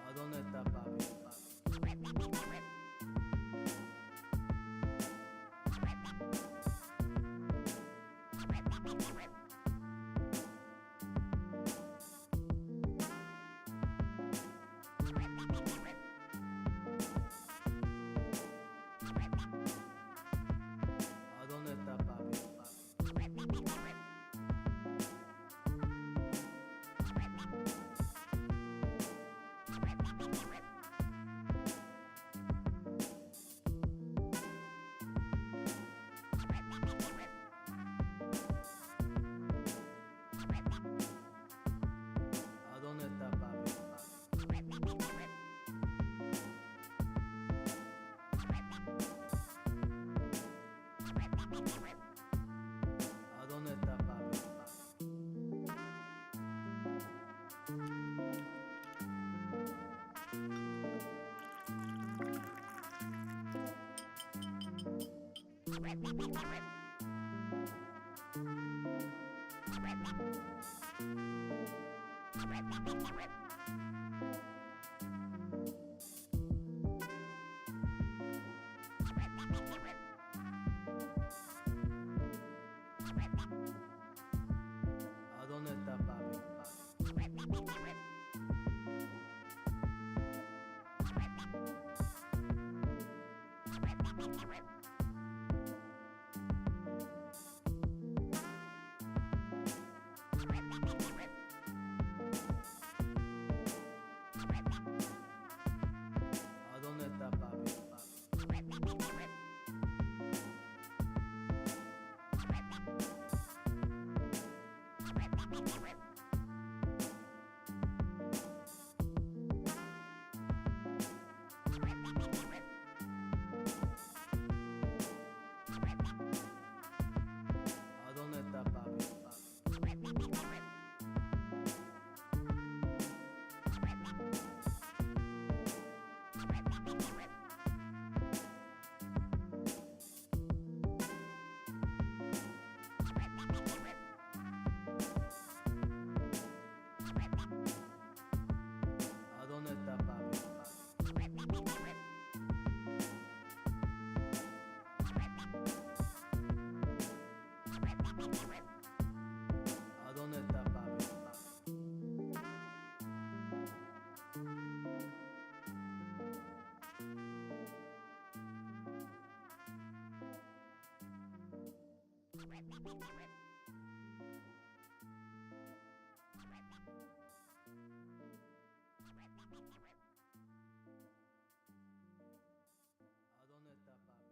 ¿A dónde está papi? ¿A dónde está papi? ¿A dónde está papi? ¿A dónde está papi? ¿A dónde está papi? ¿A dónde está papi?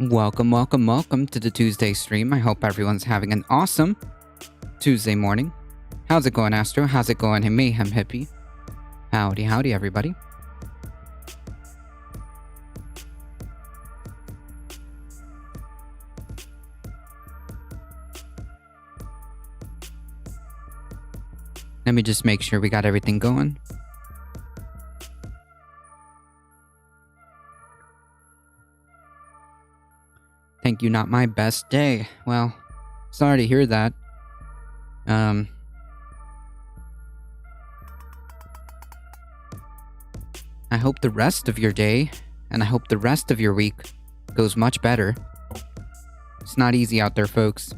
Welcome, welcome, welcome to the Tuesday stream. I hope everyone's having an awesome Tuesday morning. How's it going, Astro? How's it going, Mayhem Hippie? Howdy, howdy, everybody. Let me just make sure we got everything going. Thank you, not my best day. Well, sorry to hear that. I hope the rest of your day, and I hope the rest of your week goes much better. It's not easy out there, folks.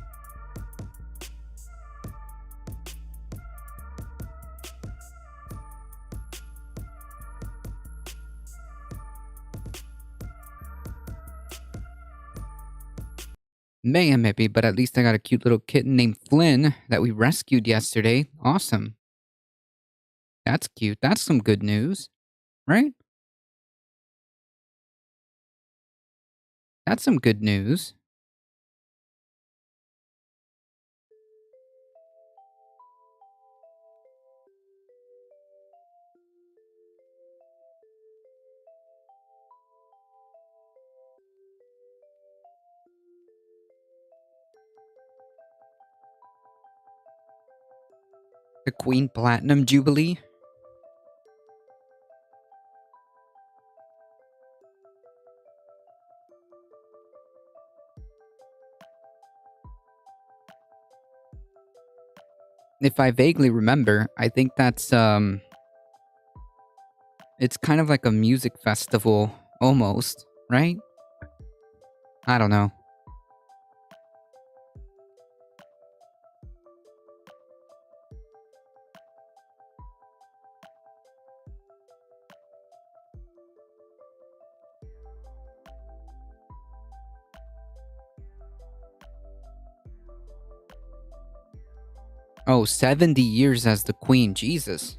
Mayhem hippie, but at least I got a cute little kitten named Flynn that we rescued yesterday. Awesome. That's cute. That's some good news, right? That's some good news. The Queen Platinum Jubilee. If I vaguely remember, I think that's it's kind of like a music festival almost, right? I don't know. Oh, 70 years as the queen. Jesus.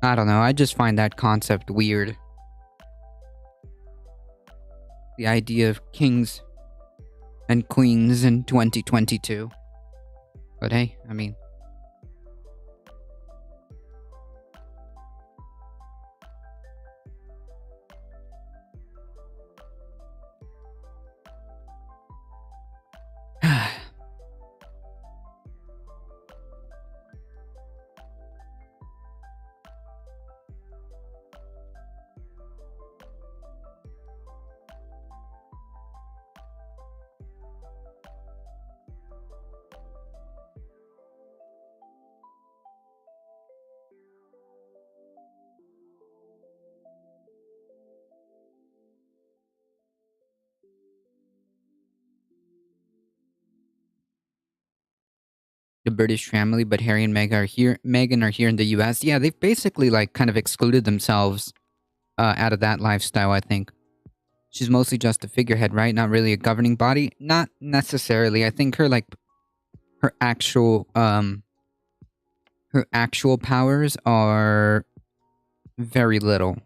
I don't know. I just find that concept weird. The idea of kings and queens in 2022. But hey, I mean... the British family, but Harry and Meghan are here in the US. Yeah, they've basically like kind of excluded themselves out of that lifestyle, I think. She's mostly just a figurehead, right? Not really a governing body. Not necessarily. I think her actual powers are very little.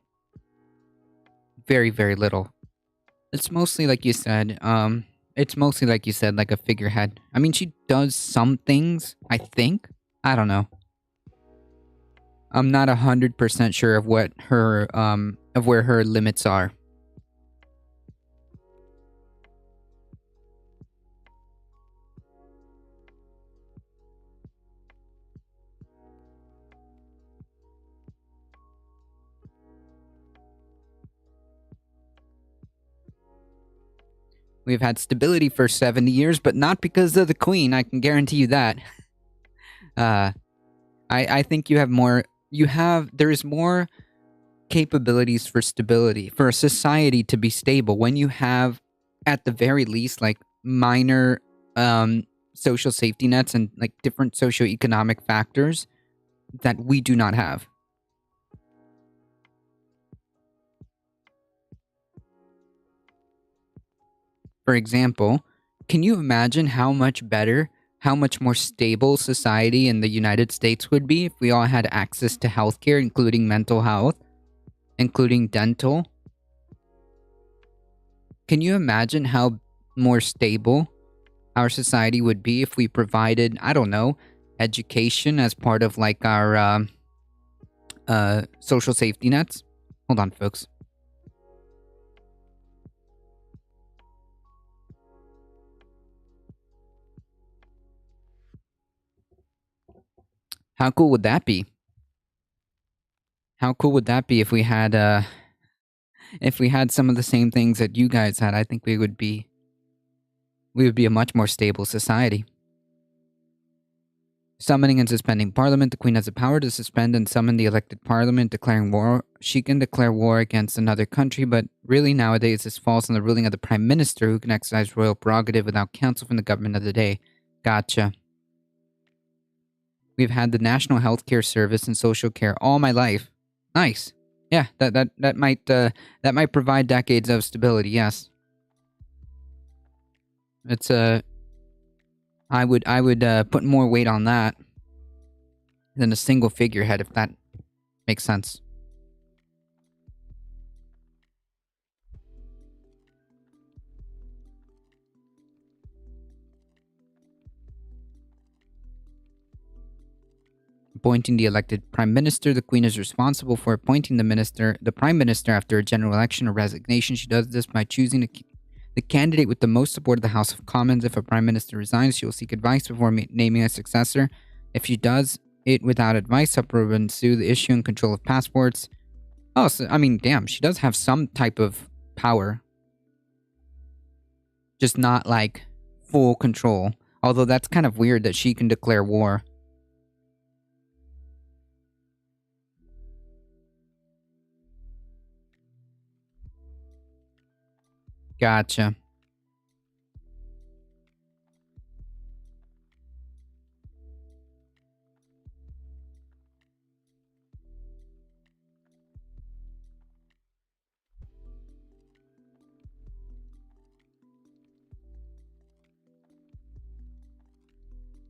Very, very little. It's mostly like you said, like a figurehead. I mean, she does some things, I think. I don't know. I'm not 100% sure of what her of where her limits are. We've had stability for 70 years, but not because of the queen, I can guarantee you that. I think you have more... There's more capabilities for stability, for a society to be stable when you have, at the very least, like, minor social safety nets and, like, different socioeconomic factors that we do not have. For example, can you imagine how much better, how much more stable society in the United States would be if we all had access to healthcare, including mental health, including dental, Can you imagine how more stable our society would be if we provided, I don't know, education as part of like our social safety nets? Hold on, folks. How cool would that be? How cool would that be if we had some of the same things that you guys had? I think we would be a much more stable society. Summoning and suspending parliament. The queen has the power to suspend and summon the elected parliament, declaring war. She can declare war against another country, but really nowadays this falls on the ruling of the prime minister, who can exercise royal prerogative without counsel from the government of the day. Gotcha. We've had the National Healthcare Service and social care all my life. Nice. Yeah, that might provide decades of stability. Yes. It's I would put more weight on that than a single figurehead, if that makes sense. Appointing the elected prime minister. The queen is responsible for appointing the prime minister after a general election or resignation. She does this by choosing the candidate with the most support of the House of Commons. If a prime minister resigns, she will seek advice before naming a successor. If she does it without advice, uproar will ensue. The issue and control of passports. Oh, so, I mean, damn, she does have some type of power. Just not like full control. Although that's kind of weird that she can declare war. Gotcha.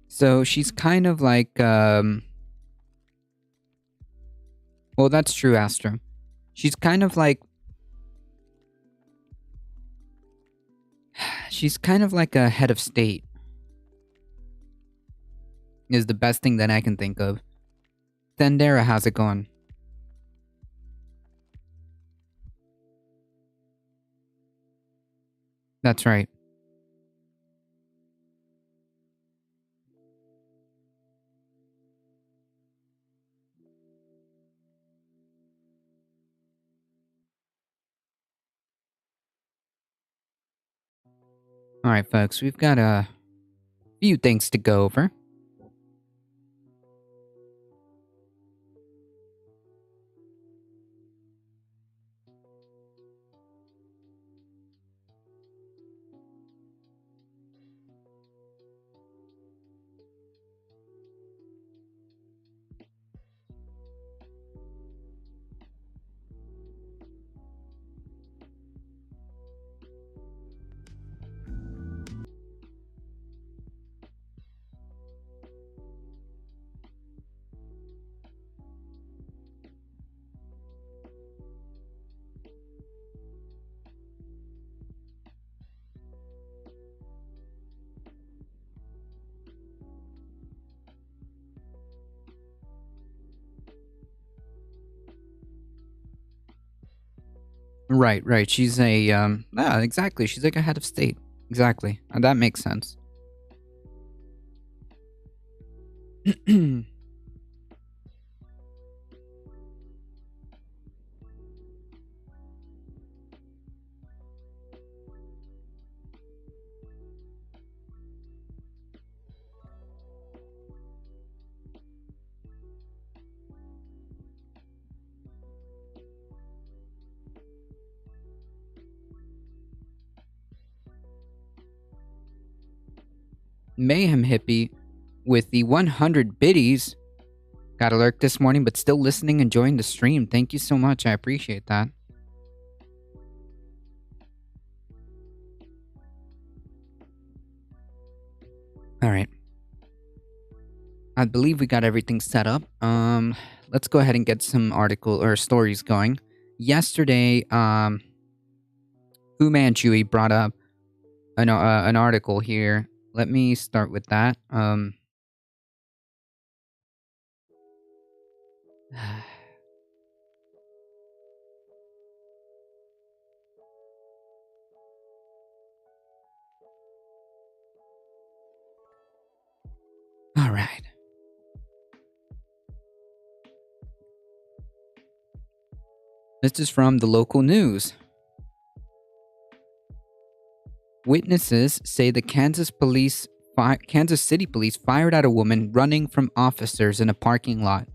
So she's kind of like, well, that's true, Astra. She's kind of like, she's kind of like a head of state, is the best thing that I can think of. Thendera, how's it going? That's right. Alright, folks, we've got a few things to go over. Right, right. She's a, yeah, exactly. She's like a head of state. Exactly. That makes sense. Mayhem Hippie with the 100 biddies. Got alert this morning, but still listening, enjoying the stream. Thank you so much. I appreciate that. All right. I believe we got everything set up. Let's go ahead and get some article or stories going. Yesterday, Fu Manchu brought up an article here. Let me start with that. All right. This is from the local news. Witnesses say the Kansas City police fired at a woman running from officers in a parking lot.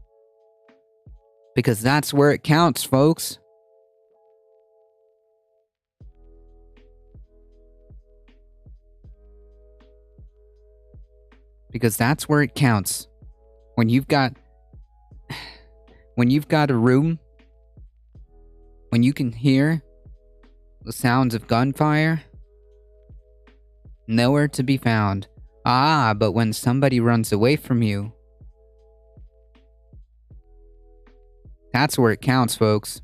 Because that's where it counts, folks. Because that's where it counts. When you've got a room, when you can hear the sounds of gunfire, nowhere to be found. But when somebody runs away from you, that's where it counts, folks.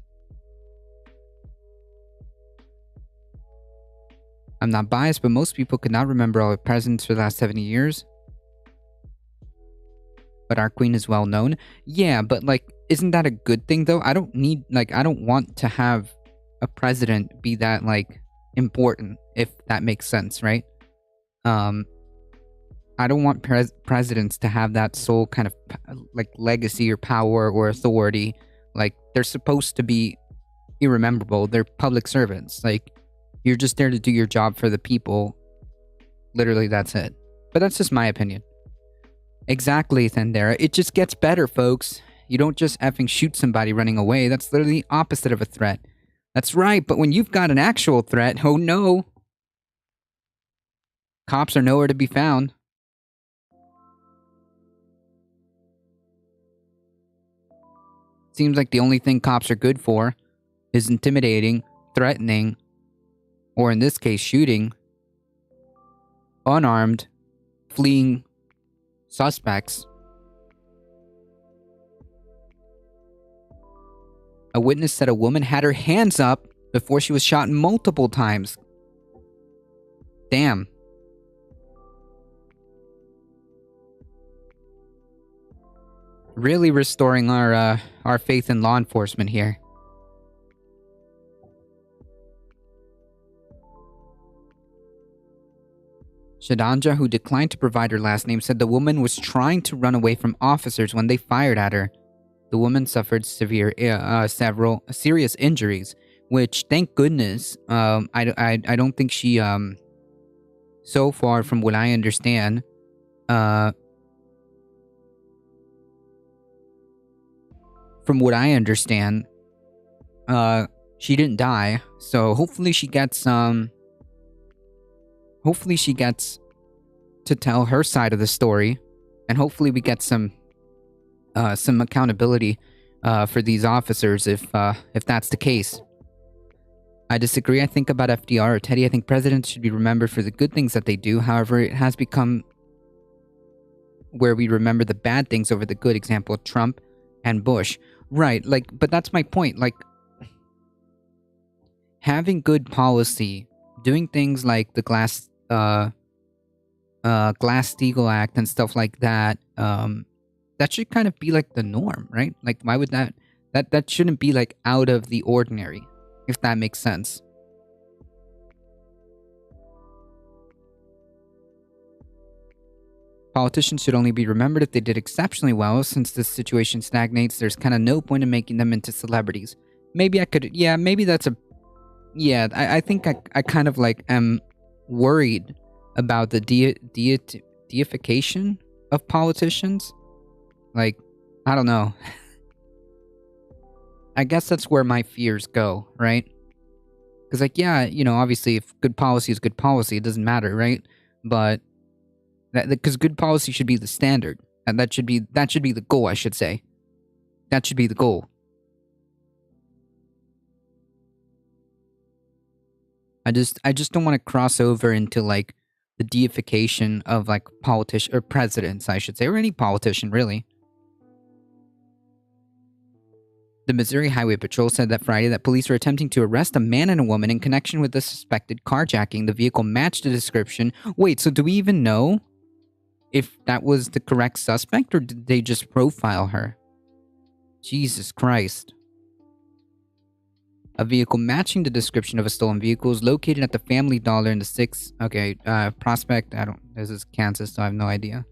I'm not biased, but most people could not remember all the presidents for the last 70 years. But our queen is well known. Yeah, but isn't that a good thing though? I don't want to have a president be that important, if that makes sense, right? I don't want presidents to have that sole kind of legacy or power or authority. They're supposed to be irrememberable. They're public servants. You're just there to do your job for the people. Literally, that's it. But that's just my opinion. Exactly, Thandera. It just gets better, folks. You don't just effing shoot somebody running away. That's literally the opposite of a threat. That's right, but when you've got an actual threat, oh no. Cops are nowhere to be found. Seems like the only thing cops are good for is intimidating, threatening, or in this case, shooting unarmed, fleeing suspects. A witness said a woman had her hands up before she was shot multiple times. Damn. Really restoring our faith in law enforcement here. Shadanja, who declined to provide her last name, said the woman was trying to run away from officers when they fired at her. The woman suffered several serious injuries, which, thank goodness, I don't think she, so far from what I understand, she didn't die. So hopefully she gets to tell her side of the story, and hopefully we get some accountability for these officers if that's the case. I disagree. I think about FDR or Teddy. I think presidents should be remembered for the good things that they do. However, it has become where we remember the bad things over the good. Example, Trump and Bush. Right, but that's my point. Having good policy, doing things like the Glass-Steagall Act and stuff like that, that should kind of be the norm, right? Why would that shouldn't be out of the ordinary, if that makes sense. Politicians should only be remembered if they did exceptionally well. Since this situation stagnates, there's kind of no point in making them into celebrities. Maybe I could, maybe that's I think I kind of am worried about the deification of politicians. I don't know. I guess that's where my fears go, right? Because obviously if good policy is good policy, it doesn't matter, right? But because good policy should be the standard, and that should be the goal, I should say. That should be the goal. I just don't want to cross over into the deification of politician or presidents, I should say, or any politician really. The Missouri Highway Patrol said that Friday that police were attempting to arrest a man and a woman in connection with the suspected carjacking. The vehicle matched the description. Wait, so do we even know if that was the correct suspect, or did they just profile her? Jesus Christ. A vehicle matching the description of a stolen vehicle is located at the Family Dollar in the 6th... Okay, Prospect. This is Kansas, so I have no idea.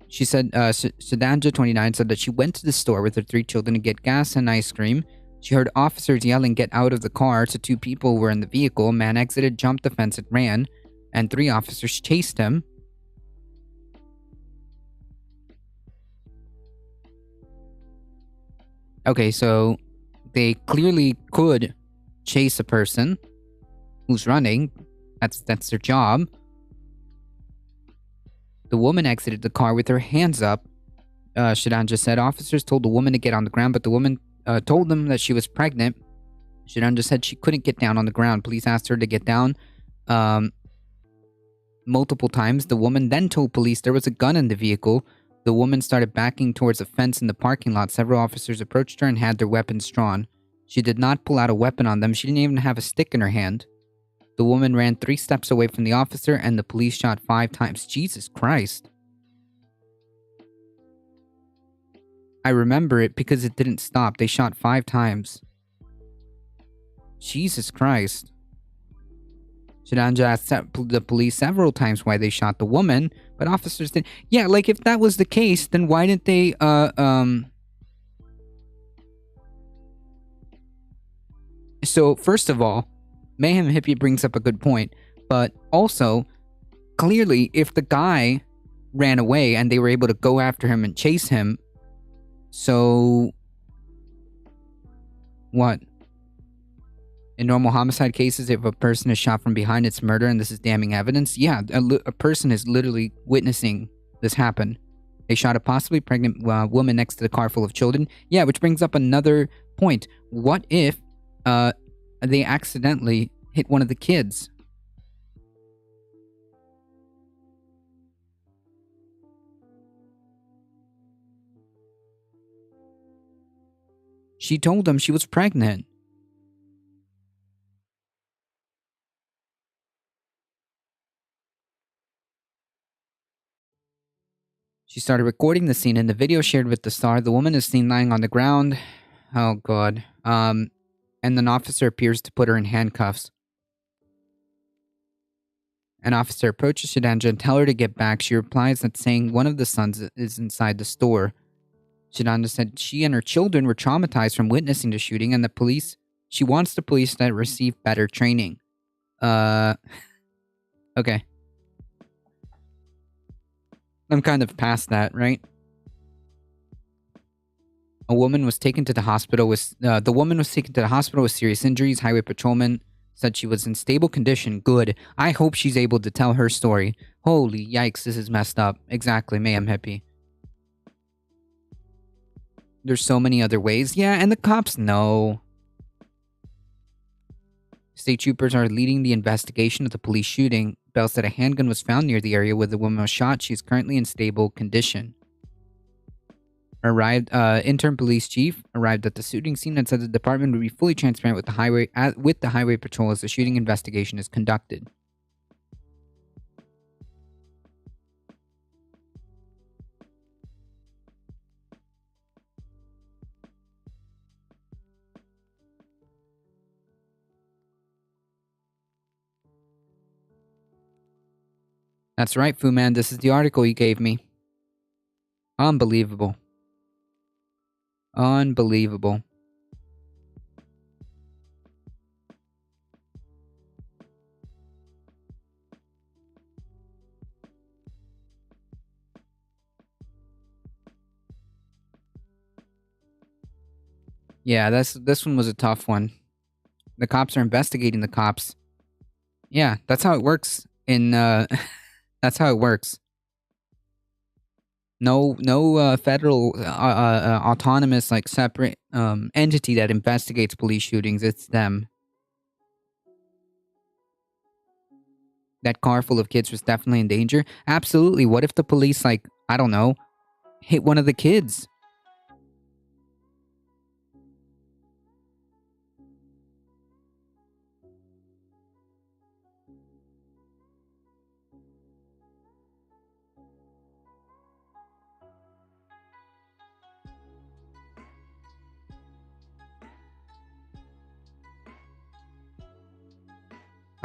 She said, Sedanja, 29, said that she went to the store with her 3 children to get gas and ice cream. She heard officers yelling, "Get out of the car," to 2 people who were in the vehicle. A man exited, jumped the fence, and ran, and 3 officers chased him. Okay, so they clearly could chase a person who's running. That's their job. The woman exited the car with her hands up. Shidanja said officers told the woman to get on the ground, but the woman told them that she was pregnant. Shidanja said she couldn't get down on the ground. Police asked her to get down multiple times. The woman then told police there was a gun in the vehicle. The woman started backing towards a fence in the parking lot. Several officers approached her and had their weapons drawn. She did not pull out a weapon on them. She didn't even have a stick in her hand. The woman ran 3 steps away from the officer, and the police shot 5 times. Jesus Christ. I remember it because it didn't stop. They shot 5 times. Jesus Christ. Shidanja asked the police several times why they shot the woman, but officers didn't. Yeah, like if that was the case, then why didn't they, So, first of all, Mayhem Hippie brings up a good point, but also, clearly, if the guy ran away and they were able to go after him and chase him, so what? In normal homicide cases, if a person is shot from behind, it's murder, and this is damning evidence. Yeah, a person is literally witnessing this happen. They shot a possibly pregnant woman next to the car full of children. Yeah, which brings up another point. What if they accidentally hit one of the kids? She told them she was pregnant. She started recording the scene. In the video shared with the Star, the woman is seen lying on the ground. Oh, God. And an officer appears to put her in handcuffs. An officer approaches Shidanja and tells her to get back. She replies that saying one of the sons is inside the store. Shidanja said she and her children were traumatized from witnessing the shooting, and she wants the police to receive better training. Okay. I'm kind of past that, right? The woman was taken to the hospital with serious injuries. Highway patrolman said she was in stable condition. Good. I hope she's able to tell her story. Holy yikes, this is messed up. Exactly, Mayhem Hippie. There's so many other ways. Yeah, and the cops know. State troopers are leading the investigation of the police shooting. Bell said a handgun was found near the area where the woman was shot. She is currently in stable condition. Interim police chief arrived at the shooting scene and said the department would be fully transparent with the highway patrol as the shooting investigation is conducted. That's right, Fu Man. This is the article you gave me. Unbelievable. Unbelievable. Yeah, this one was a tough one. The cops are investigating the cops. Yeah, that's how it works in that's how it works. No federal autonomous like separate entity that investigates police shootings. It's them. That car full of kids was definitely in danger. Absolutely. What if the police, like, I don't know, hit one of the kids?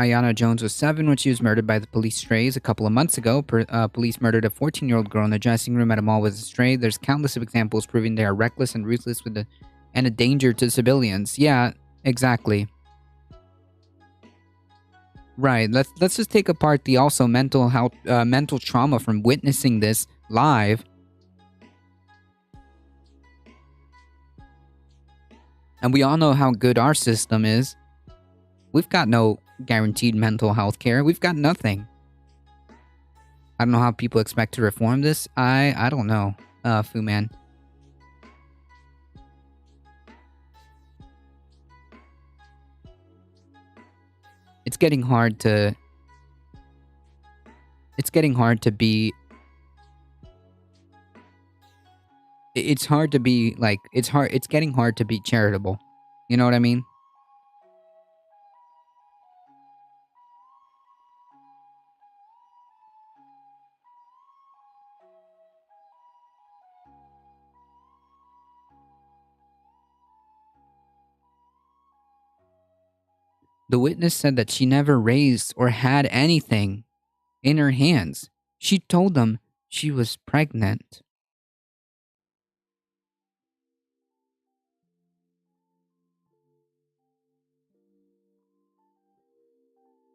Ayana Jones was 7 when she was murdered by the police strays a couple of months ago. Police murdered a 14-year-old girl in the dressing room at a mall with a stray. There's countless of examples proving they are reckless and ruthless and a danger to civilians. Yeah, exactly. Right. Let's just take apart the also mental health, mental trauma from witnessing this live. And we all know how good our system is. We've got no guaranteed mental health care. We've got nothing. I don't know how people expect to reform this. I don't know, Fu Man. It's getting hard to. It's getting hard to be. It's hard to be like. It's hard. It's getting hard to be charitable. You know what I mean? The witness said that she never raised or had anything in her hands. She told them she was pregnant.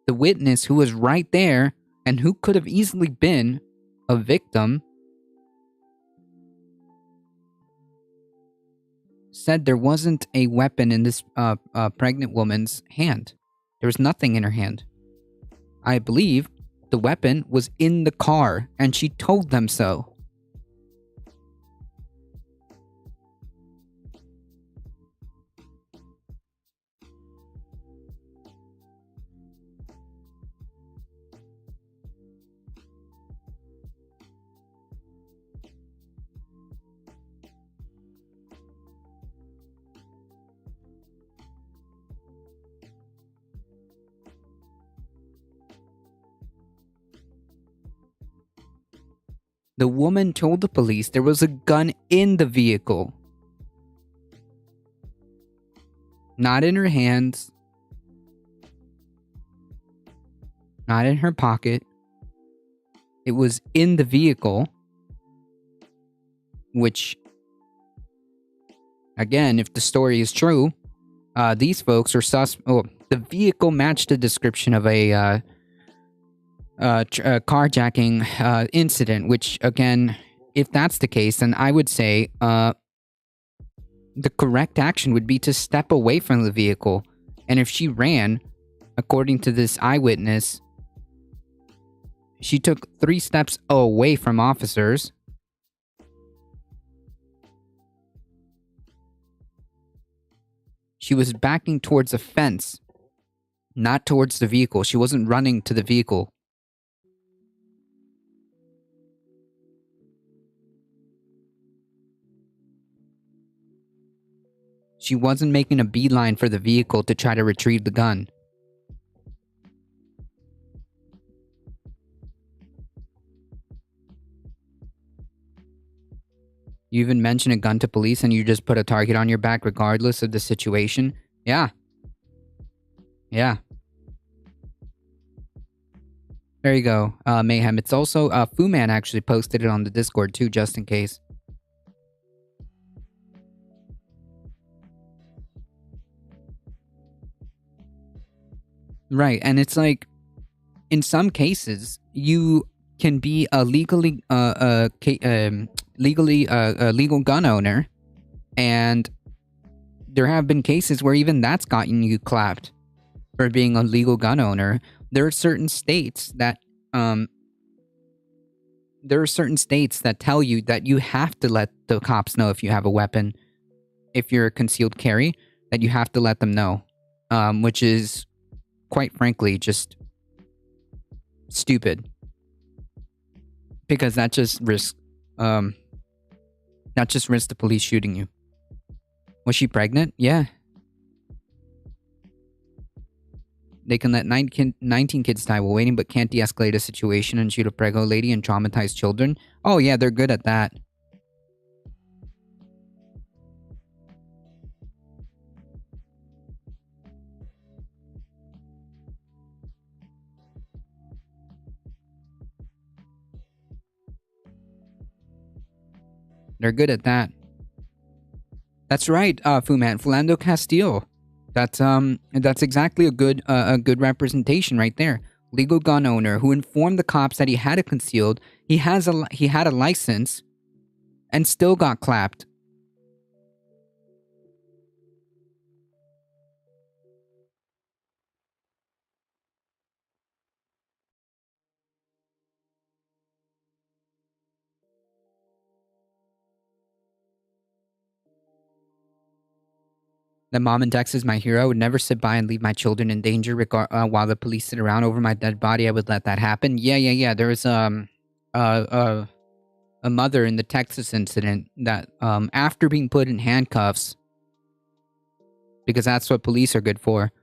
The witness, who was right there and who could have easily been a victim, said there wasn't a weapon in this pregnant woman's hand. There was nothing in her hand. I believe the weapon was in the car, and she told them so. The woman told the police there was a gun in the vehicle. Not in her hands. Not in her pocket. It was in the vehicle. Which, again, if the story is true, these folks are the vehicle matched the description of a carjacking incident, which, again, if that's the case, then I would say the correct action would be to step away from the vehicle. And if she ran, according to this eyewitness, she took 3 steps away from officers. She was backing towards a fence, not towards the vehicle. She wasn't running to the vehicle. She wasn't making a beeline for the vehicle to try to retrieve the gun. You even mention a gun to police and you just put a target on your back regardless of the situation? Yeah. Yeah. There you go, Mayhem. It's also, Fu Man actually posted it on the Discord too, just in case. Right, and it's like, in some cases, you can be a legally a legal gun owner, and there have been cases where even that's gotten you clapped for being a legal gun owner. There are certain states that tell you that you have to let the cops know if you have a weapon. If you're a concealed carry, that you have to let them know, which is, quite frankly, just stupid, because that just risks the police shooting you. Was she pregnant? Yeah. They can let 19 kids die while waiting, but can't de-escalate a situation and shoot a prego lady and traumatize children. Oh yeah, they're good at that. They're good at that. That's right, Fuman. Philando Castile. That's exactly a good representation right there. Legal gun owner who informed the cops that he had it concealed. He had a license, and still got clapped. The mom in Texas, my hero, would never sit by and leave my children in danger while the police sit around over my dead body. I would let that happen. Yeah. There was uh, a mother in the Texas incident that after being put in handcuffs, because that's what police are good for.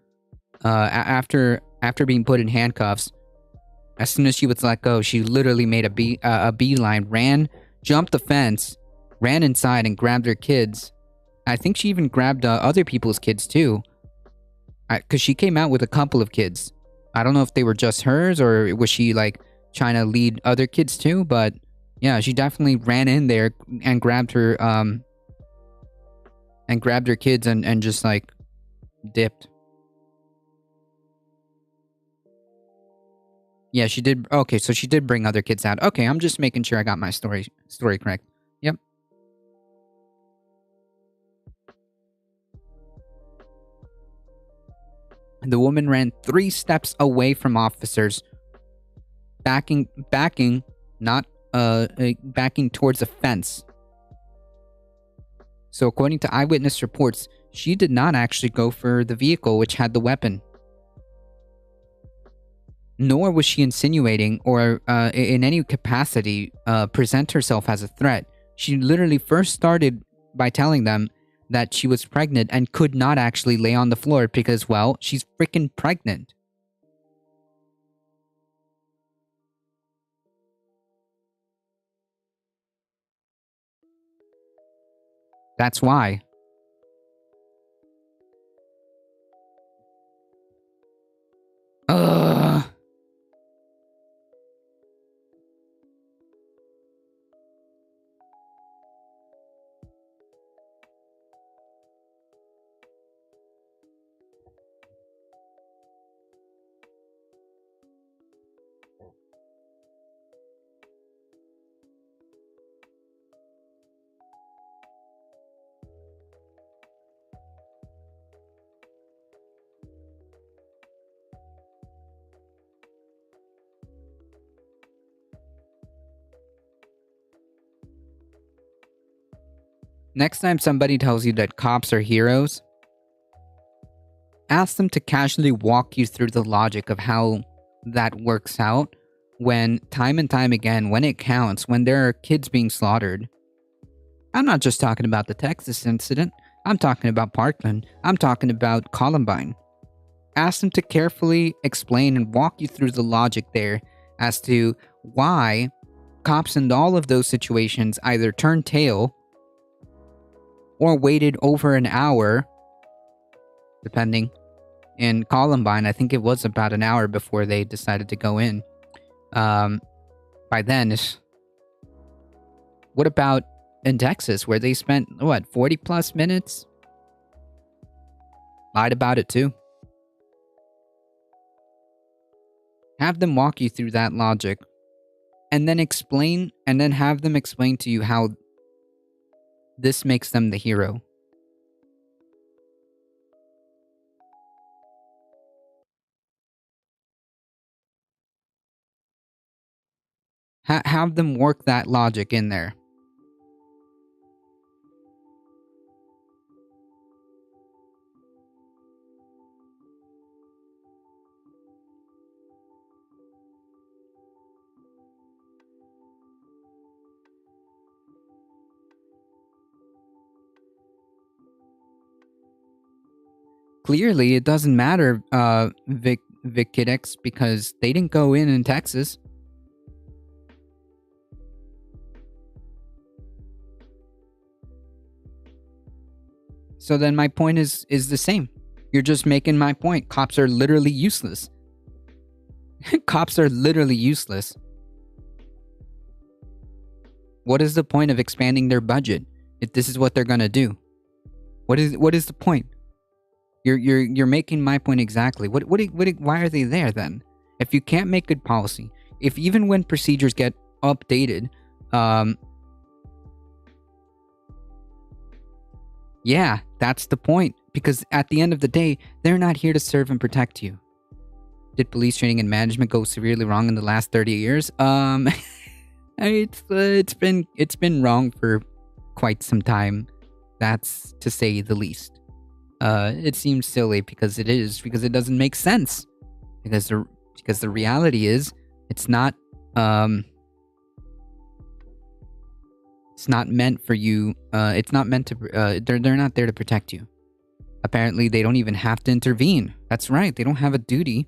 After being put in handcuffs, as soon as she was let go, she literally made a beeline, jumped the fence, ran inside, and grabbed her kids. I think she even grabbed other people's kids too, because she came out with a couple of kids. I don't know if they were just hers or was she like trying to lead other kids too, but yeah, she definitely ran in there and grabbed her kids and just like dipped. Yeah, she did. Okay, so she did bring other kids out. Okay, I'm just making sure I got my story correct. Yep. The woman ran 3 steps away from officers, backing towards a fence. So according to eyewitness reports, she did not actually go for the vehicle which had the weapon. Nor was she insinuating or in any capacity present herself as a threat. She literally first started by telling them that she was pregnant and could not actually lay on the floor because, well, she's freaking pregnant. That's why. Ugh. Next time somebody tells you that cops are heroes, ask them to casually walk you through the logic of how that works out when, time and time again, when it counts, when there are kids being slaughtered. I'm not just talking about the Texas incident. I'm talking about Parkland. I'm talking about Columbine. Ask them to carefully explain and walk you through the logic there as to why cops in all of those situations either turned tail or waited over an hour, depending. In Columbine, I think it was about an hour before they decided to go in. By then, what about in Texas, where they spent, 40 plus minutes? Lied about it too. Have them walk you through that logic, and then have them explain to you how this makes them the hero. Have them work that logic in there. Clearly, it doesn't matter, Vic Kidix, because they didn't go in Texas. So then my point is the same. You're just making my point. Cops are literally useless. Cops are literally useless. What is the point of expanding their budget if this is what they're gonna do? What is the point? You're making my point exactly. Why are they there then? If you can't make good policy, if even when procedures get updated, yeah, that's the point. Because at the end of the day, they're not here to serve and protect you. Did police training and management go severely wrong in the last 30 years? It's been wrong for quite some time. That's to say the least. It seems silly because it doesn't make sense. Because the reality is it's not meant for you. It's not meant to. They're not there to protect you. Apparently, they don't even have to intervene. That's right. They don't have a duty.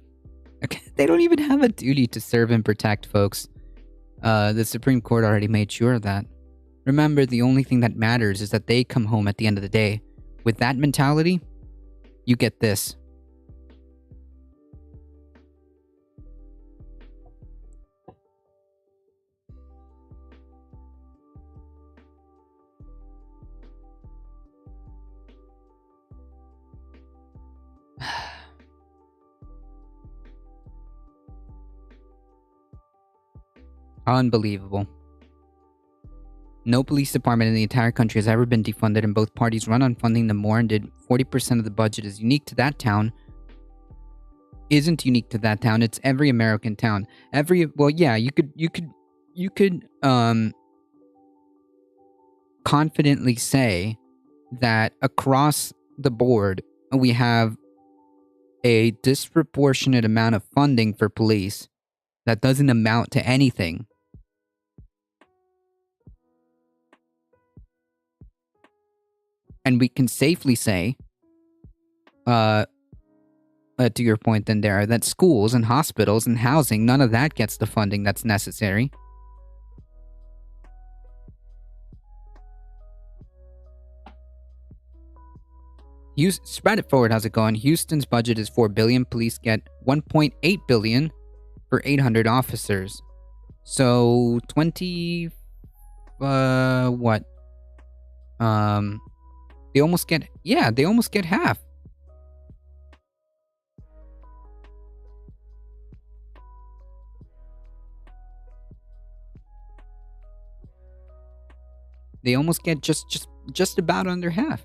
Okay, they don't even have a duty to serve and protect, folks. The Supreme Court already made sure of that. Remember, the only thing that matters is that they come home at the end of the day. With that mentality, you get this. Unbelievable. No police department in the entire country has ever been defunded, and both parties run on funding them more and did 40% of the budget is unique to that town. Isn't unique to that town. It's every American town. You could confidently say that across the board we have a disproportionate amount of funding for police that doesn't amount to anything. And we can safely say, to your point then, Dara, that schools and hospitals and housing, none of that gets the funding that's necessary. Spread it forward, how's it going? Houston's budget is $4 billion. Police get $1.8 billion for 800 officers. So 20... what? They almost get half. They almost get just about under half.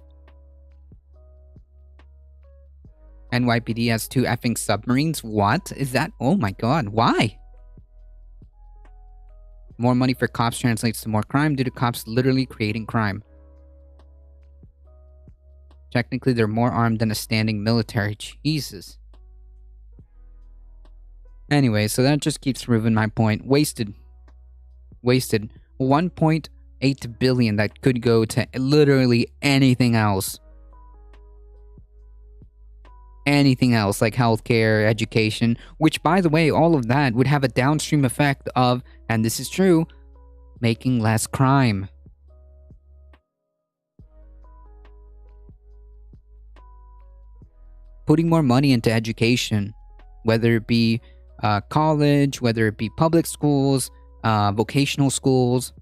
NYPD has 2 effing submarines? What? Is that? Oh my god, why? More money for cops translates to more crime due to cops literally creating crime. Technically, they're more armed than a standing military. Jesus. Anyway, so that just keeps proving my point. Wasted. 1.8 billion that could go to literally anything else. Anything else, like healthcare, education, which, by the way, all of that would have a downstream effect of, and this is true, making less crime. Putting more money into education, whether it be college, whether it be public schools, vocational schools,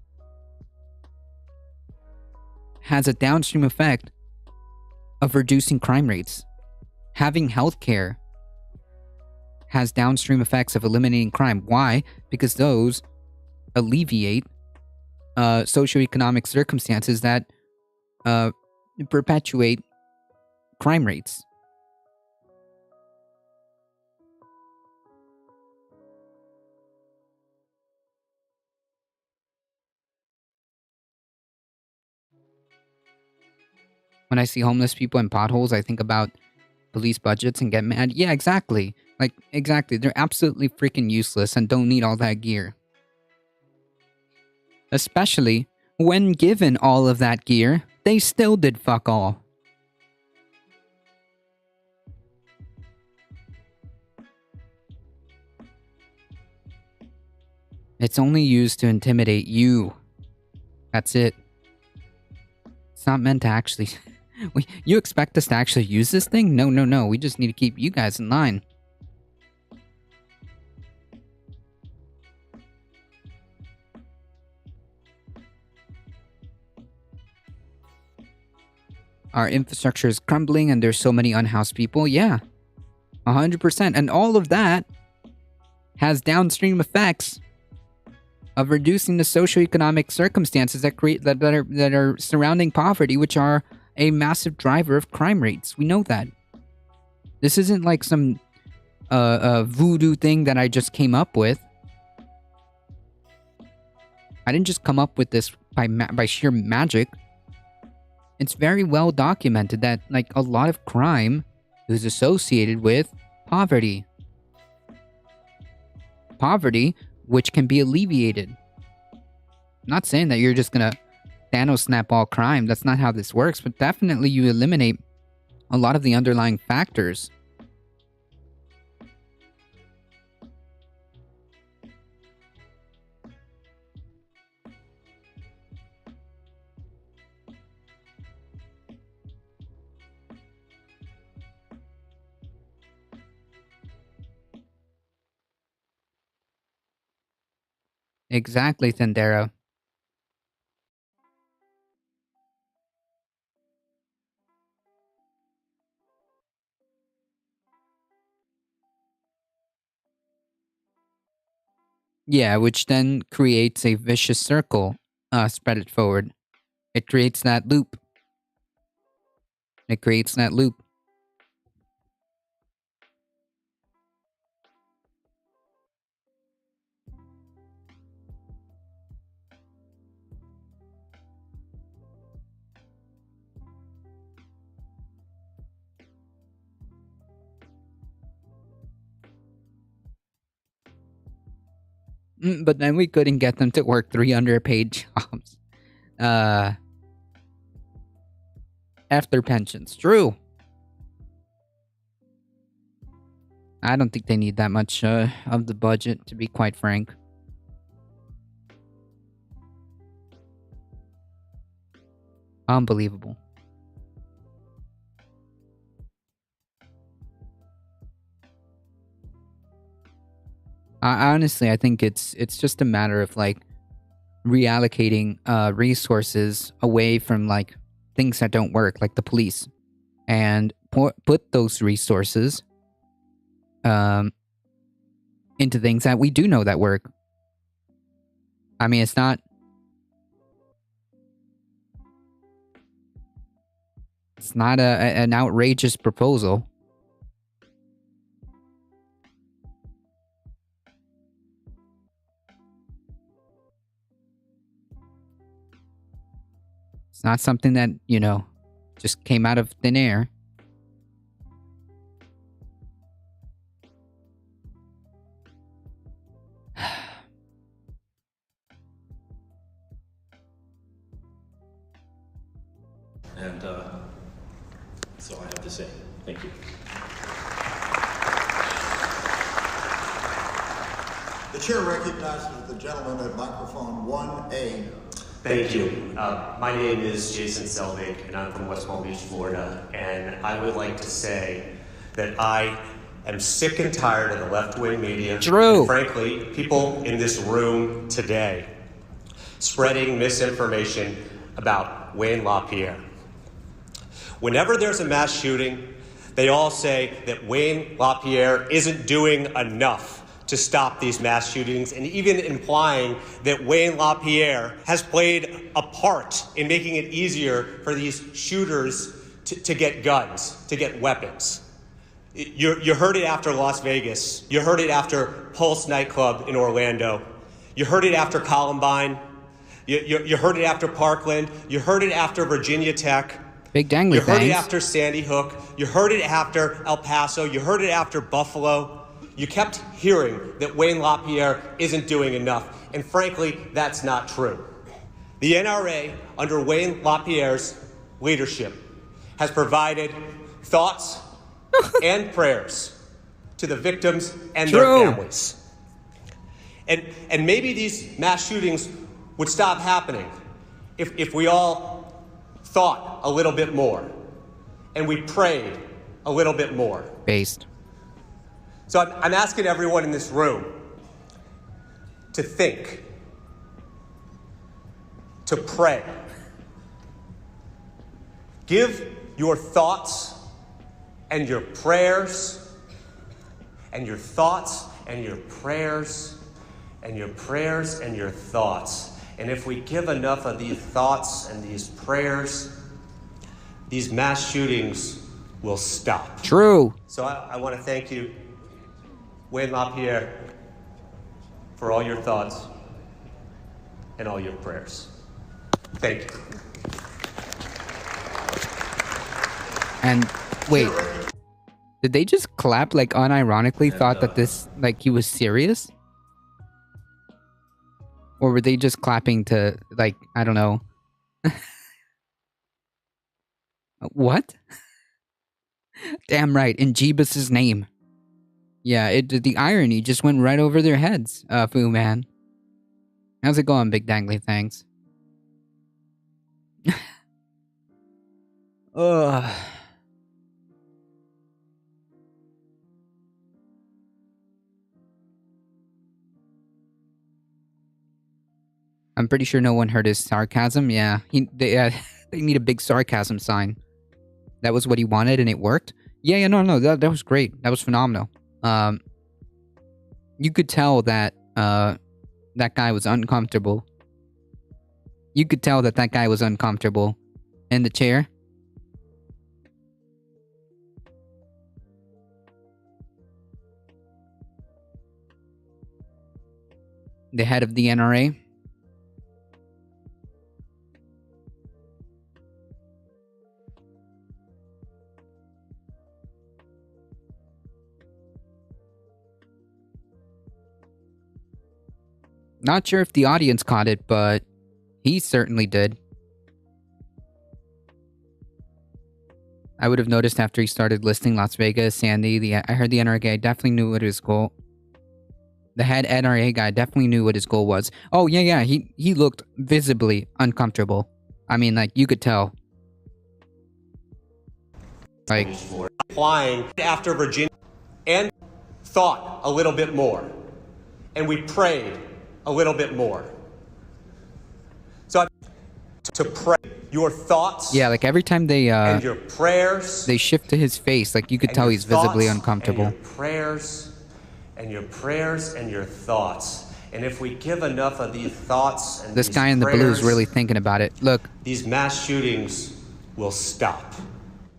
has a downstream effect of reducing crime rates. Having healthcare has downstream effects of eliminating crime. Why? Because those alleviate socioeconomic circumstances that perpetuate crime rates. When I see homeless people in potholes, I think about police budgets and get mad. Yeah, exactly. Exactly. They're absolutely freaking useless and don't need all that gear. Especially when given all of that gear, they still did fuck all. It's only used to intimidate you. That's it. It's not meant to actually... You expect us to actually use this thing? No. We just need to keep you guys in line. our infrastructure is crumbling and there's so many unhoused people. Yeah, 100%. And all of that has downstream effects of reducing the socioeconomic circumstances that are surrounding poverty, which are a massive driver of crime rates. We know that. This isn't like some voodoo thing that I just came up with. I didn't just come up with this by sheer magic. It's very well documented that like a lot of crime is associated with poverty. Poverty, which can be alleviated. I'm not saying that you're just gonna Thanos snap all crime. That's not how this works, but definitely you eliminate a lot of the underlying factors. Exactly, Thundera. Yeah, which then creates a vicious circle. Spread it forward. It creates that loop. It creates that loop. But then we couldn't get them to work 3 underpaid jobs. After pensions. True. I don't think they need that much of the budget, to be quite frank. Unbelievable. Honestly, I think it's just a matter of like reallocating resources away from like things that don't work, like the police, and put those resources into things that we do know that work. I mean, it's not an outrageous proposal. It's not something that, just came out of thin air. And that's all I have to say. Thank you. The chair recognizes the gentleman at microphone 1A. Thank you. My name is Jason Selvig, and I'm from West Palm Beach, Florida. And I would like to say that I am sick and tired of the left-wing media. Drew. And frankly, people in this room today spreading misinformation about Wayne LaPierre. Whenever there's a mass shooting, they all say that Wayne LaPierre isn't doing enough to stop these mass shootings, and even implying that Wayne LaPierre has played a part in making it easier for these shooters to get guns, to get weapons. You heard it after Las Vegas. You heard it after Pulse nightclub in Orlando. You heard it after Columbine. You heard it after Parkland. You heard it after Virginia Tech. Big dangly You heard things. it after Sandy Hook. You heard it after El Paso. You heard it after Buffalo. You kept hearing that Wayne LaPierre isn't doing enough, and frankly, that's not true. The NRA, under Wayne LaPierre's leadership, has provided thoughts and prayers to the victims and their families. And maybe these mass shootings would stop happening if we all thought a little bit more and we prayed a little bit more. Based. So I'm asking everyone in this room to think, to pray, give your thoughts and your prayers and your thoughts and your prayers and your prayers and your thoughts. And if we give enough of these thoughts and these prayers, these mass shootings will stop. True. So I want to thank you, Wayne LaPierre, for all your thoughts and all your prayers. Thank you. And wait, did they just clap like unironically thought that this, like, he was serious? Or were they just clapping to, like, I don't know. What? Damn right, in Jeebus's name. Yeah, the irony just went right over their heads, Fu Man. How's it going, Big Dangly? Thanks. Ugh. I'm pretty sure no one heard his sarcasm. Yeah, they need a big sarcasm sign. That was what he wanted, and it worked. Yeah, no, that was great. That was phenomenal. You could tell that that guy was uncomfortable. You could tell that that guy was uncomfortable in the chair. The head of the NRA. Not sure if the audience caught it, but he certainly did. I would have noticed after he started listing Las Vegas, Sandy, I heard the NRA guy definitely knew what his goal. The head NRA guy definitely knew what his goal was. Oh, yeah, he looked visibly uncomfortable. I mean, like, you could tell. Like, Applying after Virginia and thought a little bit more. And we prayed a little bit more. So to pray your thoughts. yeah, like every time they and your prayers. they shift to his face, like you could tell he's visibly uncomfortable. And your prayers and your prayers and your thoughts. And if we give enough of these thoughts and This these guy in the blue is prayers, really thinking about it. Look, these mass shootings will stop.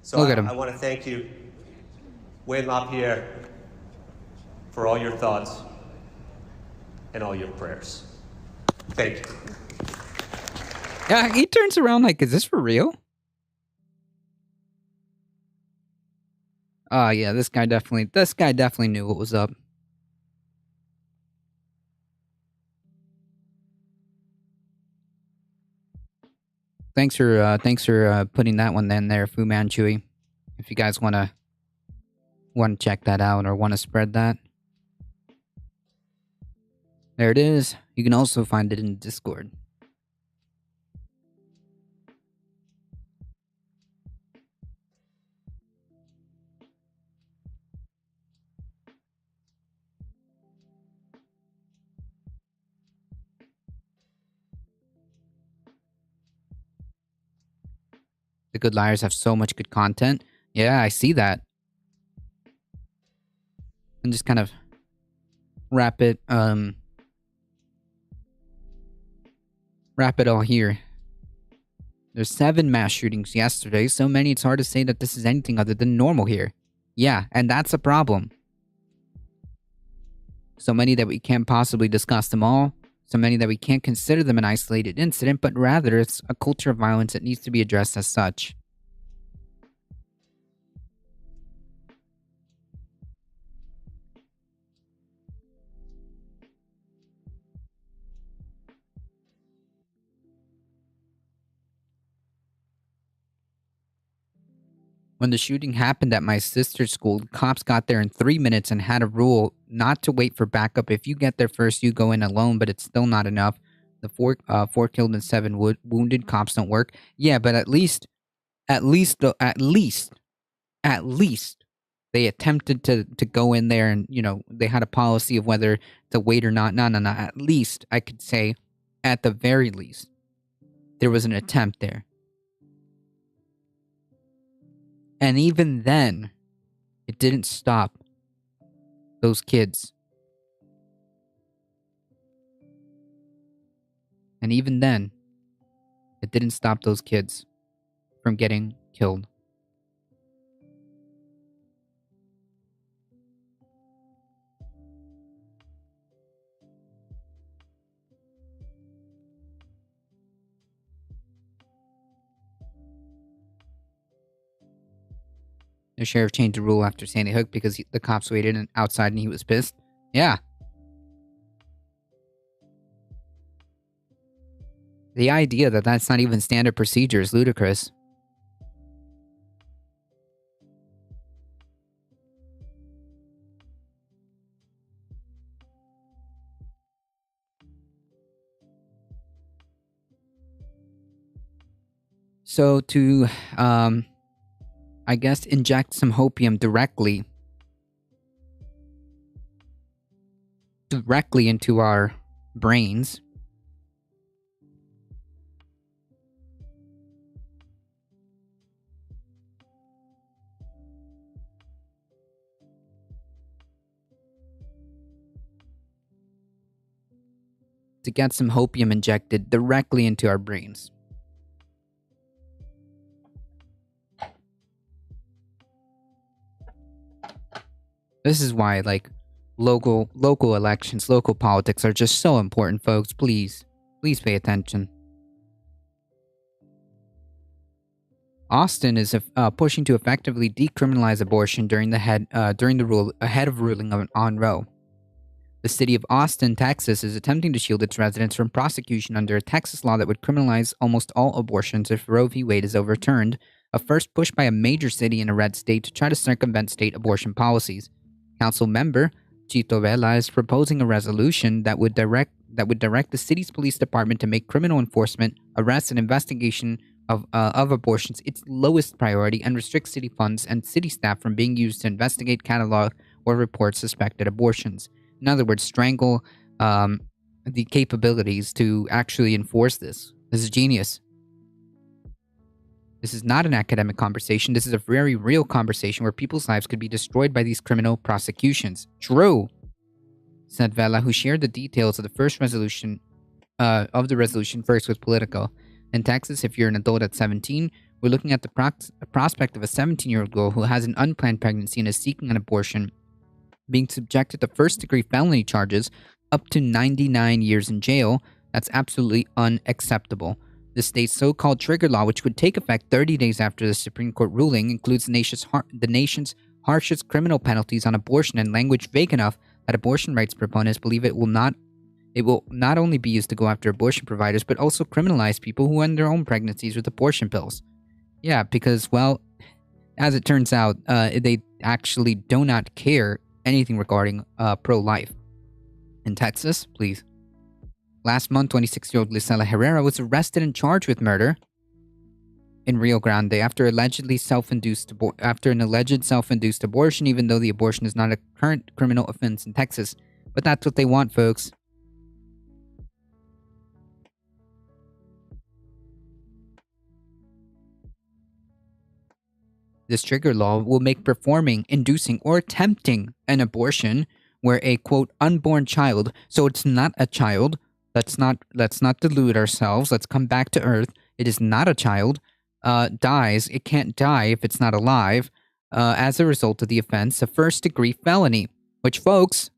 So Look at him. I want to thank you, Wayne LaPierre, for all your thoughts and all your prayers. Thank you. yeah, he turns around like, is this for real? Yeah, this guy definitely knew what was up. Thanks for putting that one in there, Fu Manchu. If you guys wanna check that out or wanna spread that. There it is. You can also find it in Discord. The Good Liars have so much good content. Yeah, I see that. And just kind of wrap it all here. There's 7 mass shootings yesterday, so many it's hard to say that this is anything other than normal here. Yeah, and that's a problem. So many that we can't possibly discuss them all. So many that we can't consider them an isolated incident, but rather it's a culture of violence that needs to be addressed as such. When the shooting happened at my sister's school, cops got there in 3 minutes and had a rule not to wait for backup. If you get there first, you go in alone, but it's still not enough. The 4 killed and 7 wounded cops don't work. Yeah, but at least they attempted to go in there and, you know, they had a policy of whether to wait or not. No. At least, I could say, at the very least, there was an attempt there. And even then, it didn't stop those kids. And even then, it didn't stop those kids from getting killed. The sheriff changed the rule after Sandy Hook because the cops waited outside and he was pissed. Yeah. The idea that that's not even standard procedure is ludicrous. So to, I guess, inject some hopium directly into our brains. To get some hopium injected directly into our brains. This is why, like, local elections, local politics are just so important, folks. Please pay attention. Austin is pushing to effectively decriminalize abortion ahead of ruling on Roe. The city of Austin, Texas, is attempting to shield its residents from prosecution under a Texas law that would criminalize almost all abortions if Roe v. Wade is overturned, a first push by a major city in a red state to try to circumvent state abortion policies. Council member Chito Vela is proposing a resolution that would direct the city's police department to make criminal enforcement, arrest, and investigation of abortions its lowest priority and restrict city funds and city staff from being used to investigate, catalog, or report suspected abortions. In other words, strangle the capabilities to actually enforce this. This is genius. This is not an academic conversation. This is a very real conversation where people's lives could be destroyed by these criminal prosecutions. True, said Vela, who shared the details of the resolution first with Politico. In Texas, if you're an adult at 17, we're looking at the prospect of a 17-year-old girl who has an unplanned pregnancy and is seeking an abortion being subjected to first-degree felony charges up to 99 years in jail. That's absolutely unacceptable. The state's so-called trigger law, which would take effect 30 days after the Supreme Court ruling, includes the nation's harshest criminal penalties on abortion and language vague enough that abortion rights proponents believe it will not only be used to go after abortion providers, but also criminalize people who end their own pregnancies with abortion pills. Yeah, because, well, as it turns out, they actually do not care anything regarding pro-life. In Texas, please. Last month, 26-year-old Lisela Herrera was arrested and charged with murder in Rio Grande after an alleged self-induced abortion, even though the abortion is not a current criminal offense in Texas. But that's what they want, folks. This trigger law will make performing, inducing, or attempting an abortion where a, quote, unborn child, so it's not a child, let's not delude ourselves, let's come back to earth, it is not a child, dies, it can't die if it's not alive, as a result of the offense, a first-degree felony, which, folks,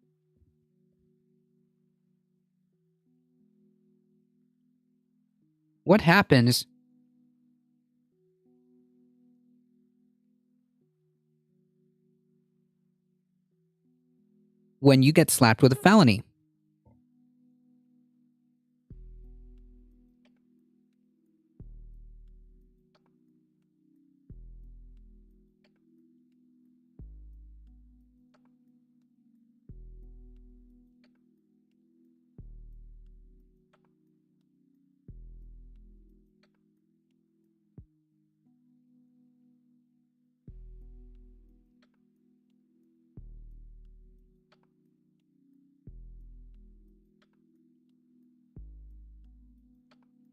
what happens when you get slapped with a felony?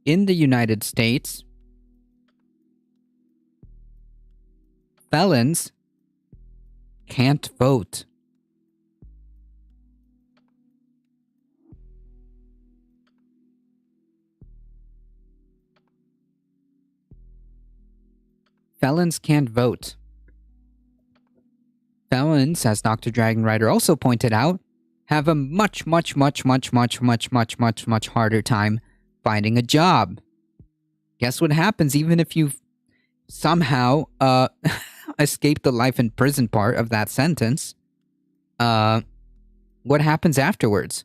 In the United States, felons can't vote. Felons can't vote. Felons, as Dr. Dragon Rider also pointed out, have a much harder time finding a job. Guess what happens even if you somehow escape the life in prison part of that sentence? What happens afterwards?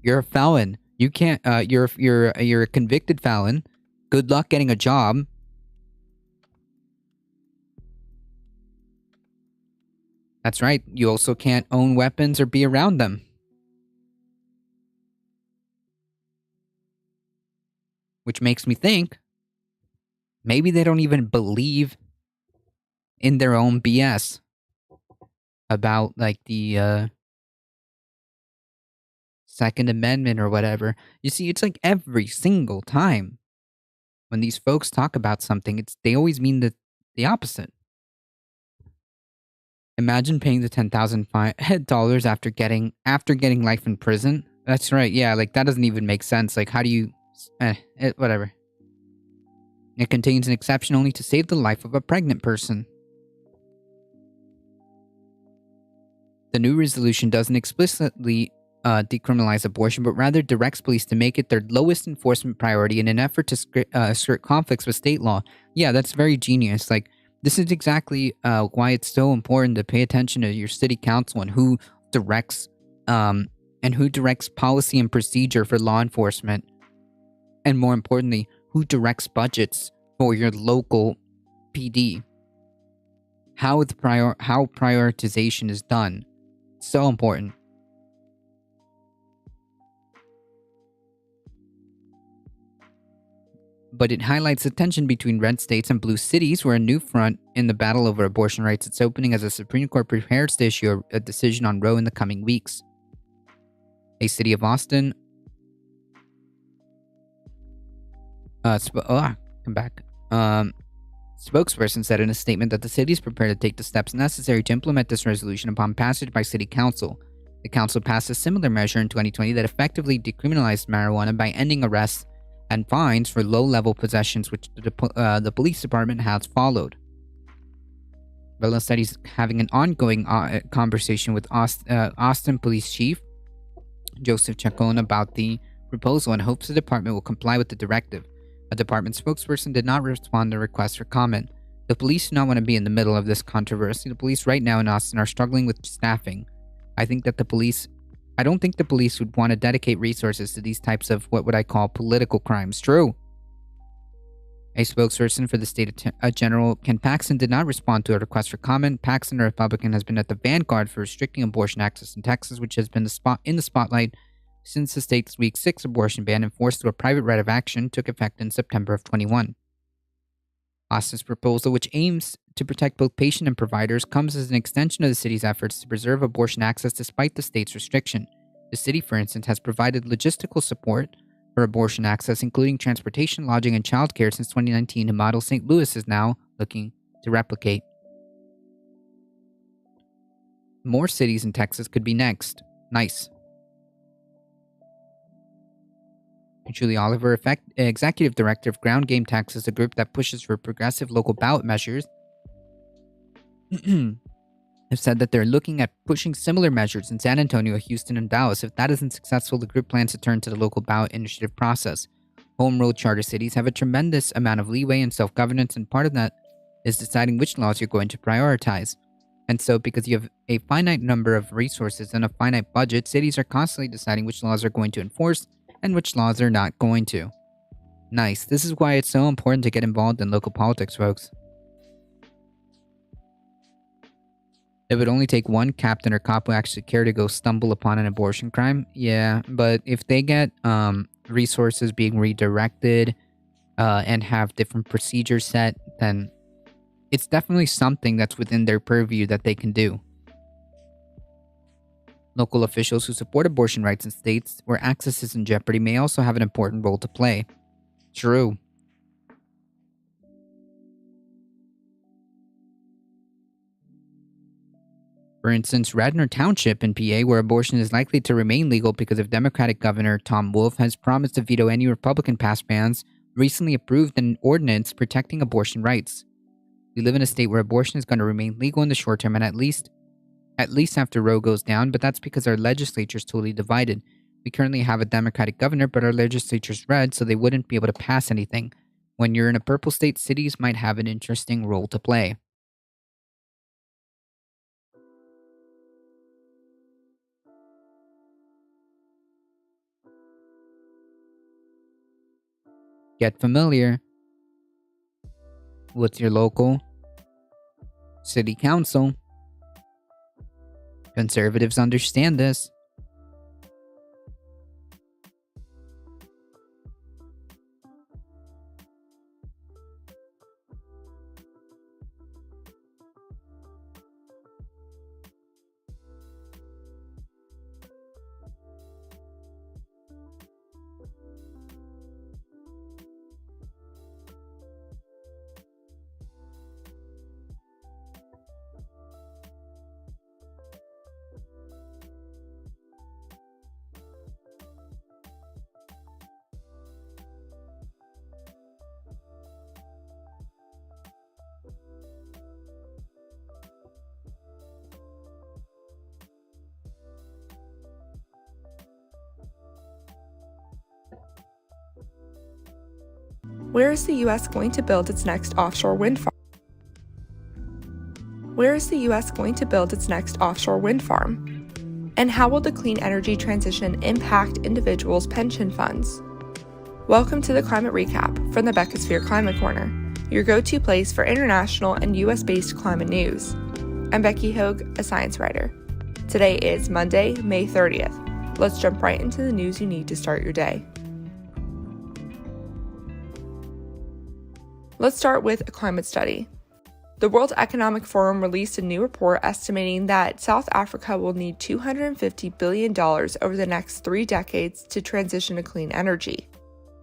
You're a felon. You can't. You're a convicted felon. Good luck getting a job. That's right. You also can't own weapons or be around them. Which makes me think maybe they don't even believe in their own BS about like the Second Amendment or whatever. You see, it's like every single time when these folks talk about something, they always mean the opposite. Imagine paying the $10,000 after getting life in prison. That's right. Yeah, like that doesn't even make sense. Like, how do you? Whatever. It contains an exception only to save the life of a pregnant person. The new resolution doesn't explicitly decriminalize abortion, but rather directs police to make it their lowest enforcement priority in an effort to skirt conflicts with state law. Yeah, that's very genius. Like, this is exactly why it's so important to pay attention to your city council and who directs policy and procedure for law enforcement, and more importantly, who directs budgets for your local PD. How prioritization is done. So important. But it highlights the tension between red states and blue cities, where a new front in the battle over abortion rights is opening as the Supreme Court prepares to issue a decision on Roe in the coming weeks. A city of Austin spokesperson said in a statement that the city is prepared to take the steps necessary to implement this resolution upon passage by city council. The council passed a similar measure in 2020 that effectively decriminalized marijuana by ending arrests and fines for low-level possessions, which the police department has followed. Bella said he's having an ongoing conversation with Austin Police Chief Joseph Chacon about the proposal and hopes the department will comply with the directive. A department spokesperson did not respond to requests for comment. The police do not want to be in the middle of this controversy. The police right now in Austin are struggling with staffing. I don't think the police would want to dedicate resources to these types of what would I call political crimes. True. A spokesperson for the state general, Ken Paxton, did not respond to a request for comment. Paxton, a Republican, has been at the vanguard for restricting abortion access in Texas, which has been in the spotlight since the state's Week 6 abortion ban, enforced through a private right of action, took effect in September of 21. Austin's proposal, which aims to protect both patient and providers, comes as an extension of the city's efforts to preserve abortion access despite the state's restriction. The city, for instance, has provided logistical support for abortion access, including transportation, lodging, and childcare since 2019, a model St. Louis is now looking to replicate. More cities in Texas could be next. Nice. Julie Oliver, Executive Director of Ground Game Texas, a group that pushes for progressive local ballot measures, have said that they're looking at pushing similar measures in San Antonio, Houston, and Dallas. If that isn't successful, the group plans to turn to the local ballot initiative process. Home rule charter cities have a tremendous amount of leeway and self-governance, and part of that is deciding which laws you're going to prioritize. And so, because you have a finite number of resources and a finite budget, cities are constantly deciding which laws they're going to enforce and which laws they're not going to. Nice. This is why it's so important to get involved in local politics, folks. It would only take one captain or cop who actually care to go stumble upon an abortion crime. Yeah, but if they get resources being redirected and have different procedures set, then it's definitely something that's within their purview that they can do. Local officials who support abortion rights in states where access is in jeopardy may also have an important role to play. True. For instance, Radnor Township in PA, where abortion is likely to remain legal because of Democratic Governor Tom Wolf has promised to veto any Republican-passed bans, recently approved an ordinance protecting abortion rights. We live in a state where abortion is going to remain legal in the short term and at least after Roe goes down, but that's because our legislature is totally divided. We currently have a Democratic governor, but our legislature's red, so they wouldn't be able to pass anything. When you're in a purple state, cities might have an interesting role to play. Get familiar with your local city council. Conservatives understand this. Where is the U.S. going to build its next offshore wind farm? Where is the U.S. going to build its next offshore wind farm? And how will the clean energy transition impact individuals' pension funds? Welcome to the Climate Recap from the Beckosphere Climate Corner, your go-to place for international and U.S.-based climate news. I'm Becky Hogue, a science writer. Today is Monday, May 30th. Let's jump right into the news you need to start your day. Let's start with a climate study. The World Economic Forum released a new report estimating that South Africa will need $250 billion over the next 3 decades to transition to clean energy.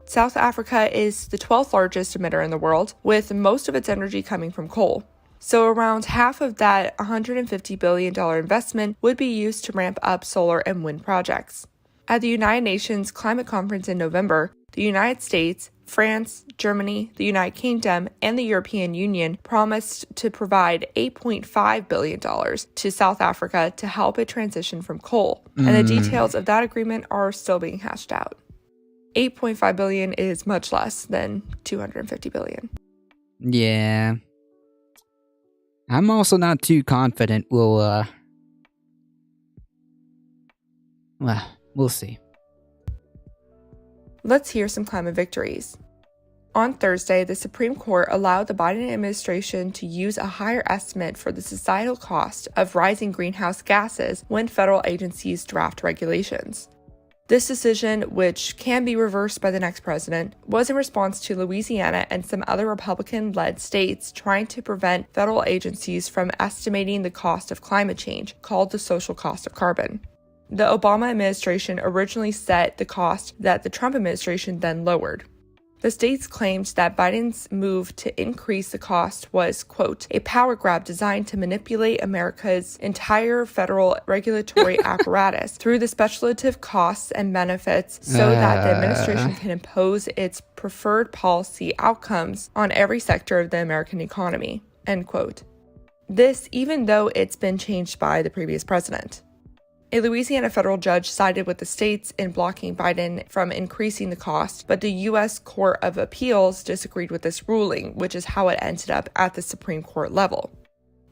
South Africa is the 12th largest emitter in the world, with most of its energy coming from coal. So around half of that $150 billion investment would be used to ramp up solar and wind projects. At the United Nations Climate Conference in November, the United States, France, Germany, the United Kingdom, and the European Union promised to provide $8.5 billion to South Africa to help it transition from coal. And the details of that agreement are still being hashed out. $8.5 billion is much less than $250 billion. Yeah. I'm also not too confident we'll see. Let's hear some climate victories. On Thursday, the Supreme Court allowed the Biden administration to use a higher estimate for the societal cost of rising greenhouse gases when federal agencies draft regulations. This decision, which can be reversed by the next president, was in response to Louisiana and some other Republican-led states trying to prevent federal agencies from estimating the cost of climate change, called the social cost of carbon. The Obama administration originally set the cost that the Trump administration then lowered. The states claimed that Biden's move to increase the cost was, quote, a power grab designed to manipulate America's entire federal regulatory apparatus through the speculative costs and benefits so that the administration can impose its preferred policy outcomes on every sector of the American economy, end quote. This even though it's been changed by the previous president. A Louisiana federal judge sided with the states in blocking Biden from increasing the cost, but the U.S. Court of Appeals disagreed with this ruling, which is how it ended up at the Supreme Court level.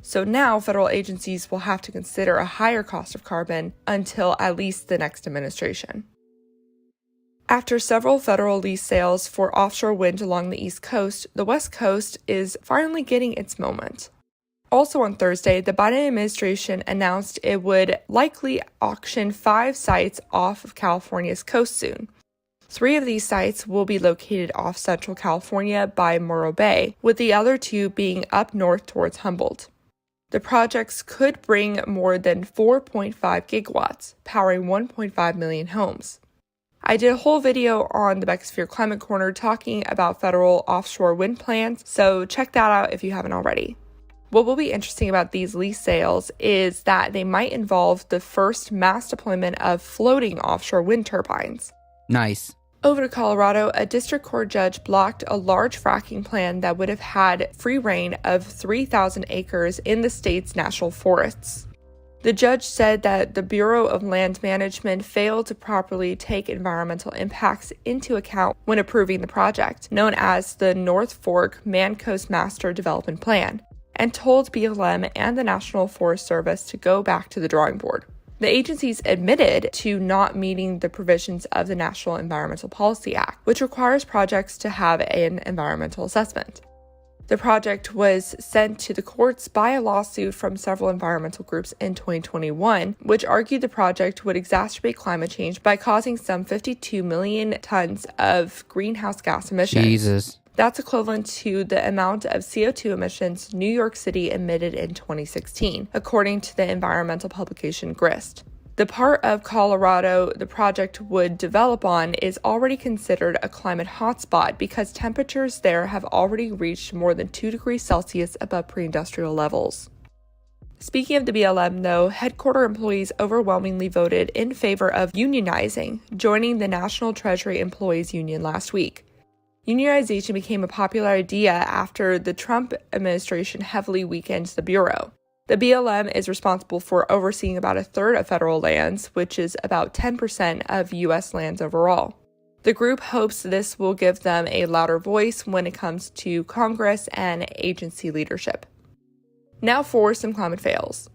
So now federal agencies will have to consider a higher cost of carbon until at least the next administration. After several federal lease sales for offshore wind along the East Coast, the West Coast is finally getting its moment. Also on Thursday, the Biden administration announced it would likely auction 5 sites off of California's coast soon. 3 of these sites will be located off Central California by Morro Bay, with the other 2 being up north towards Humboldt. The projects could bring more than 4.5 gigawatts, powering 1.5 million homes. I did a whole video on the Beckosphere Climate Corner talking about federal offshore wind plans, so check that out if you haven't already. What will be interesting about these lease sales is that they might involve the first mass deployment of floating offshore wind turbines. Nice. Over to Colorado, a district court judge blocked a large fracking plan that would have had free reign of 3,000 acres in the state's national forests. The judge said that the Bureau of Land Management failed to properly take environmental impacts into account when approving the project, known as the North Fork Mancos Master Development Plan, and told BLM and the National Forest Service to go back to the drawing board. The agencies admitted to not meeting the provisions of the National Environmental Policy Act, which requires projects to have an environmental assessment. The project was sent to the courts by a lawsuit from several environmental groups in 2021, which argued the project would exacerbate climate change by causing some 52 million tons of greenhouse gas emissions. Jesus. That's equivalent to the amount of CO2 emissions New York City emitted in 2016, according to the environmental publication Grist. The part of Colorado the project would develop on is already considered a climate hotspot because temperatures there have already reached more than 2 degrees Celsius above pre-industrial levels. Speaking of the BLM, though, headquarters employees overwhelmingly voted in favor of unionizing, joining the National Treasury Employees Union last week. Unionization became a popular idea after the Trump administration heavily weakened the Bureau. The BLM is responsible for overseeing about a third of federal lands, which is about 10% of U.S. lands overall. The group hopes this will give them a louder voice when it comes to Congress and agency leadership. Now for some climate fails.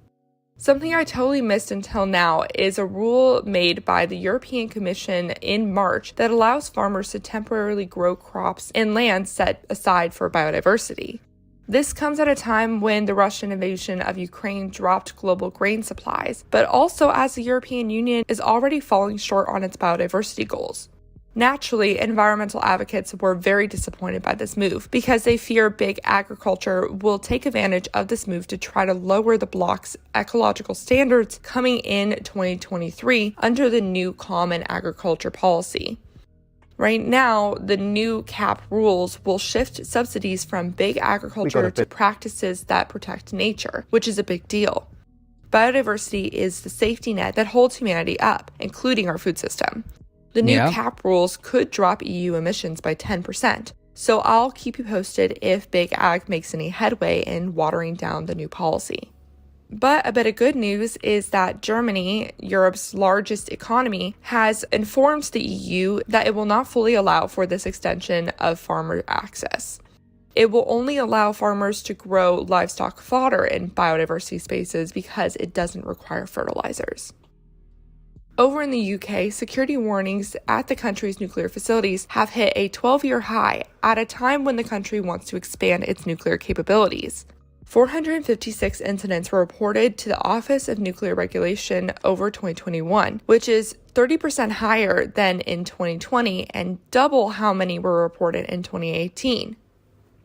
Something I totally missed until now is a rule made by the European Commission in March that allows farmers to temporarily grow crops in lands set aside for biodiversity. This comes at a time when the Russian invasion of Ukraine dropped global grain supplies, but also as the European Union is already falling short on its biodiversity goals. Naturally, environmental advocates were very disappointed by this move because they fear big agriculture will take advantage of this move to try to lower the bloc's ecological standards coming in 2023 under the new Common Agriculture Policy. Right now, the new CAP rules will shift subsidies from big agriculture to practices that protect nature, which is a big deal. Biodiversity is the safety net that holds humanity up, including our food system. The new CAP rules could drop EU emissions by 10%, so I'll keep you posted if Big Ag makes any headway in watering down the new policy. But a bit of good news is that Germany, Europe's largest economy, has informed the EU that it will not fully allow for this extension of farmer access. It will only allow farmers to grow livestock fodder in biodiversity spaces because it doesn't require fertilizers. Over in the UK, security warnings at the country's nuclear facilities have hit a 12-year high at a time when the country wants to expand its nuclear capabilities. 456 incidents were reported to the Office of Nuclear Regulation over 2021, which is 30% higher than in 2020 and double how many were reported in 2018.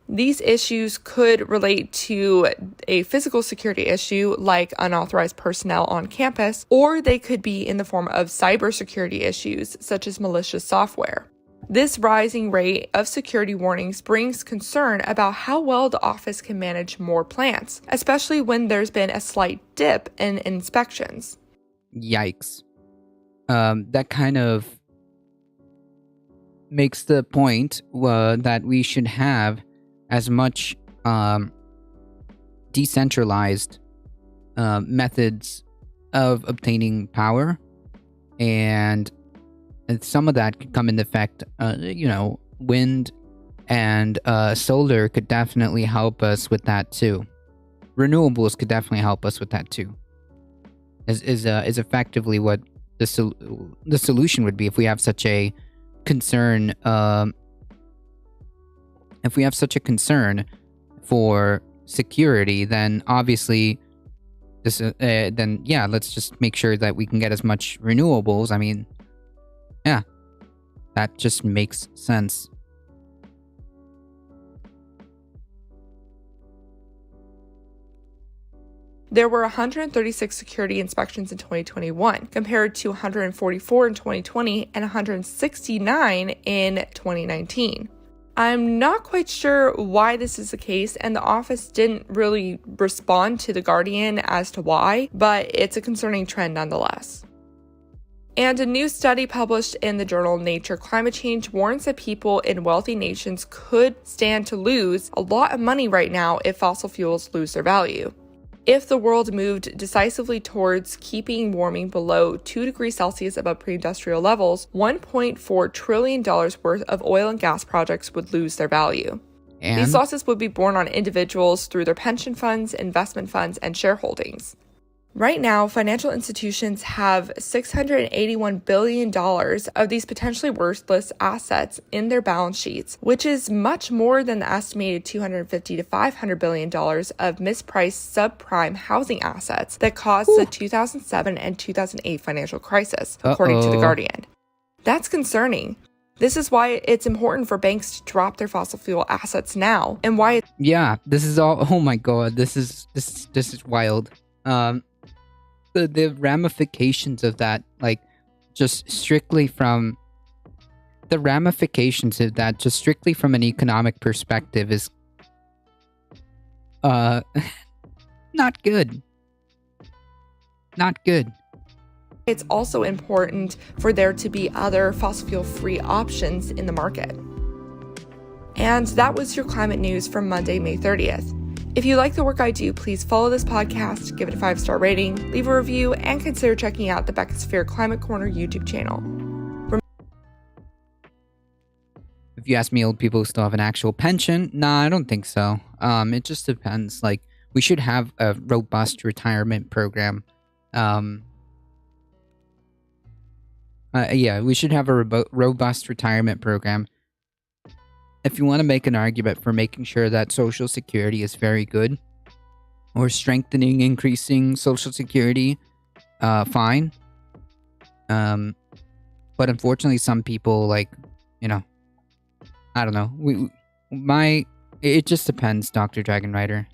These issues could relate to a physical security issue like unauthorized personnel on campus, or they could be in the form of cybersecurity issues such as malicious software. This rising rate of security warnings brings concern about how well the office can manage more plants, especially when there's been a slight dip in inspections. Yikes. That kind of makes the point that we should have as much decentralized methods of obtaining power, and some of that could come into effect. Wind and solar could definitely help us with that too. Renewables could definitely help us with that too. Is effectively what the solution would be if we have such a concern. If we have such a concern for security, then obviously let's just make sure that we can get as much renewables. I mean, yeah, that just makes sense. There were 136 security inspections in 2021, compared to 144 in 2020 and 169 in 2019. I'm not quite sure why this is the case, and the office didn't really respond to The Guardian as to why, but it's a concerning trend nonetheless. And a new study published in the journal Nature Climate Change warns that people in wealthy nations could stand to lose a lot of money right now if fossil fuels lose their value. If the world moved decisively towards keeping warming below 2 degrees Celsius above pre-industrial levels, $1.4 trillion worth of oil and gas projects would lose their value. And These losses would be borne on individuals through their pension funds, investment funds, and shareholdings. Right now, financial institutions have $681 billion of these potentially worthless assets in their balance sheets, which is much more than the estimated $250 to $500 billion of mispriced subprime housing assets that caused the 2007 and 2008 financial crisis, according to The Guardian. That's concerning. This is why it's important for banks to drop their fossil fuel assets now, and why yeah, this is all. Oh my god, this is wild. The ramifications of that, like, just strictly from the ramifications of that, just strictly from an economic perspective, is not good. Not good. it's also important for there to be other fossil fuel-free options in the market. And that was your climate news from Monday, May 30th. If you like the work I do, please follow this podcast, give it a 5-star rating, leave a review, and consider checking out the Beckosphere Climate Corner YouTube channel. If you ask me, old people still have an actual pension? Nah, I don't think so. It just depends. Like, we should have a robust retirement program. Yeah, we should have a robust retirement program. If you want to make an argument for making sure that Social Security is very good, or strengthening, increasing Social Security, fine. But unfortunately, some people, like, you know, I don't know. It just depends, Dr. Dragon Rider.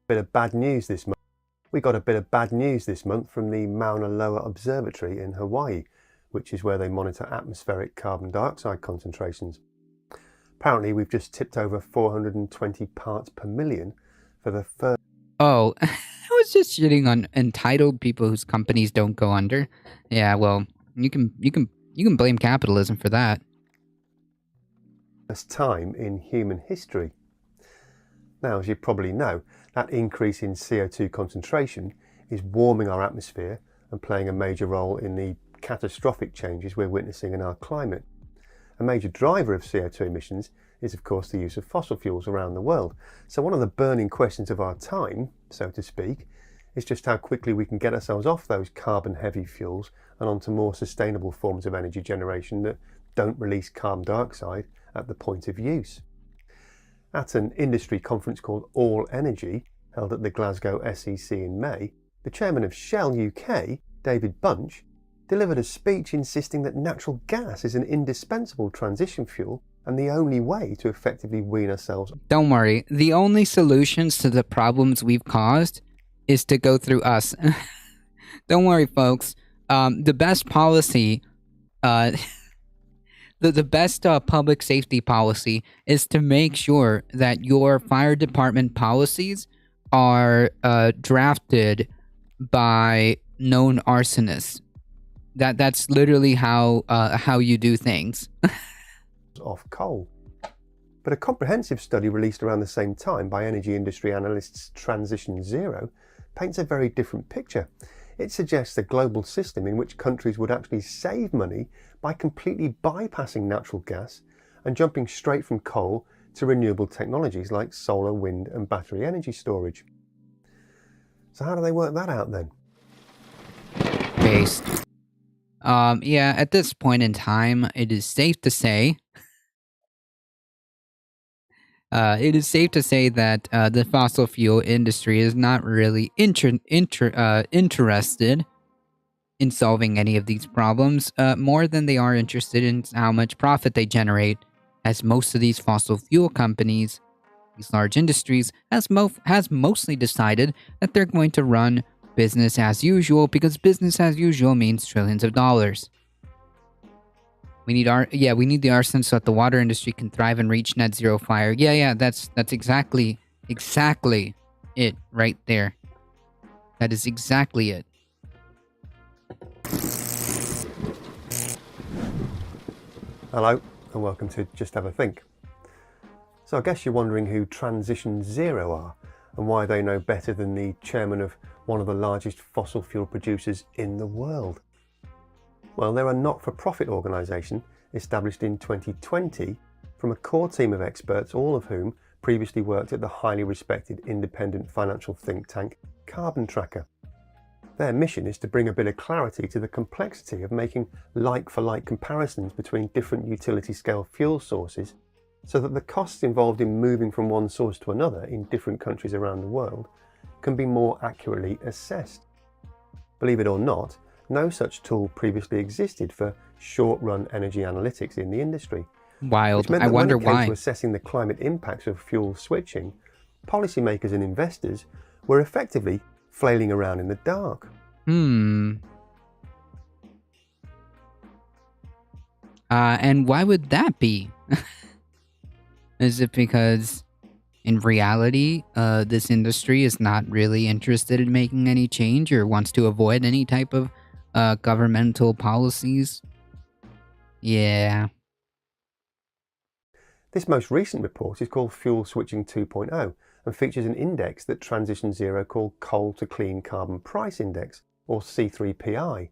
Bit of bad news this month. We got a bit of bad news this month from the Mauna Loa Observatory in Hawaii, which is where they monitor atmospheric carbon dioxide concentrations. Apparently, we've just tipped over 420 parts per million for the first. Oh, I was just shitting on entitled people whose companies don't go under. Yeah, well, you can blame capitalism for that. First time in human history. Now, as you probably know, that increase in CO2 concentration is warming our atmosphere and playing a major role in the catastrophic changes we're witnessing in our climate. A major driver of CO2 emissions is, of course, the use of fossil fuels around the world. So one of the burning questions of our time, so to speak, is just how quickly we can get ourselves off those carbon-heavy fuels and onto more sustainable forms of energy generation that don't release carbon dioxide at the point of use. At an industry conference called All Energy, held at the Glasgow SEC in May, the chairman of Shell UK, David Bunch, delivered a speech insisting that natural gas is an indispensable transition fuel and the only way to effectively wean ourselves. Don't worry, the only solutions to the problems we've caused is to go through us. Don't worry, folks. The best policy, the best public safety policy is to make sure that your fire department policies are drafted by known arsonists. That's literally how you do things. Off coal. But a comprehensive study released around the same time by energy industry analysts Transition Zero paints a very different picture. It suggests a global system in which countries would actually save money by completely bypassing natural gas and jumping straight from coal to renewable technologies like solar, wind and battery energy storage. So how do they work that out then? Based. Yeah, at this point in time, it is safe to say that the fossil fuel industry is not really interested in solving any of these problems, more than they are interested in how much profit they generate, as most of these fossil fuel companies, these large industries, has mostly decided that they're going to run business as usual, because business as usual means trillions of dollars. We need the arson so that the water industry can thrive and reach net zero fire. Yeah, that's exactly it right there. That is exactly it. Hello and welcome to Just Have a Think. So I guess you're wondering who Transition Zero are and why they know better than the chairman of one of the largest fossil fuel producers in the world. Well, they're a not-for-profit organisation established in 2020 from a core team of experts, all of whom previously worked at the highly respected independent financial think tank Carbon Tracker. Their mission is to bring a bit of clarity to the complexity of making like-for-like comparisons between different utility-scale fuel sources, so that the costs involved in moving from one source to another in different countries around the world can be more accurately assessed. Believe it or not, no such tool previously existed for short-run energy analytics in the industry. Wild. Which meant I that wonder when it came why. to assessing the climate impacts of fuel switching, policymakers and investors were effectively flailing around in the dark. And why would that be? Is it because in reality, this industry is not really interested in making any change or wants to avoid any type of governmental policies? Yeah. This most recent report is called Fuel Switching 2.0 and features an index that Transition Zero called Coal to Clean Carbon Price Index, or C3PI,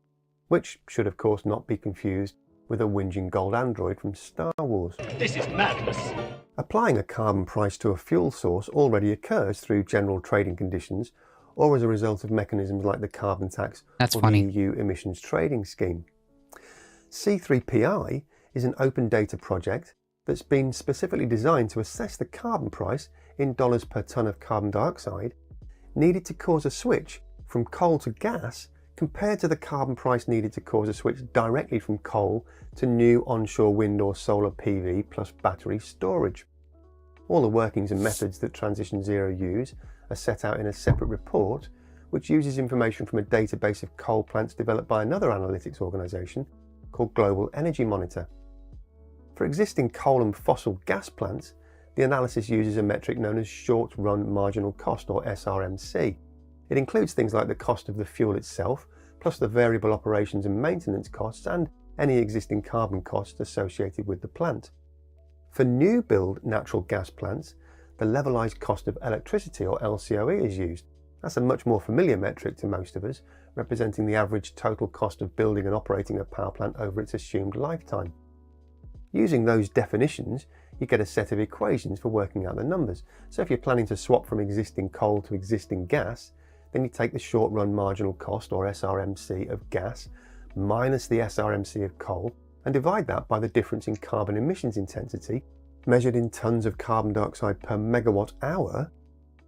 which should of course not be confused with a whinging gold android from Star Wars. This is madness. Applying a carbon price to a fuel source already occurs through general trading conditions or as a result of mechanisms like the carbon tax That's or funny. the EU emissions trading scheme. C3PI is an open data project that's been specifically designed to assess the carbon price in dollars per tonne of carbon dioxide needed to cause a switch from coal to gas compared to the carbon price needed to cause a switch directly from coal to new onshore wind or solar PV plus battery storage. All the workings and methods that Transition Zero use are set out in a separate report, which uses information from a database of coal plants developed by another analytics organisation called Global Energy Monitor. For existing coal and fossil gas plants, the analysis uses a metric known as short-run marginal cost, or SRMC. It includes things like the cost of the fuel itself, plus the variable operations and maintenance costs and any existing carbon costs associated with the plant. For new build natural gas plants, the levelized cost of electricity, or LCOE, is used. That's a much more familiar metric to most of us, representing the average total cost of building and operating a power plant over its assumed lifetime. Using those definitions, you get a set of equations for working out the numbers. So if you're planning to swap from existing coal to existing gas, then you take the short-run marginal cost, or SRMC, of gas minus the SRMC of coal and divide that by the difference in carbon emissions intensity measured in tonnes of carbon dioxide per megawatt hour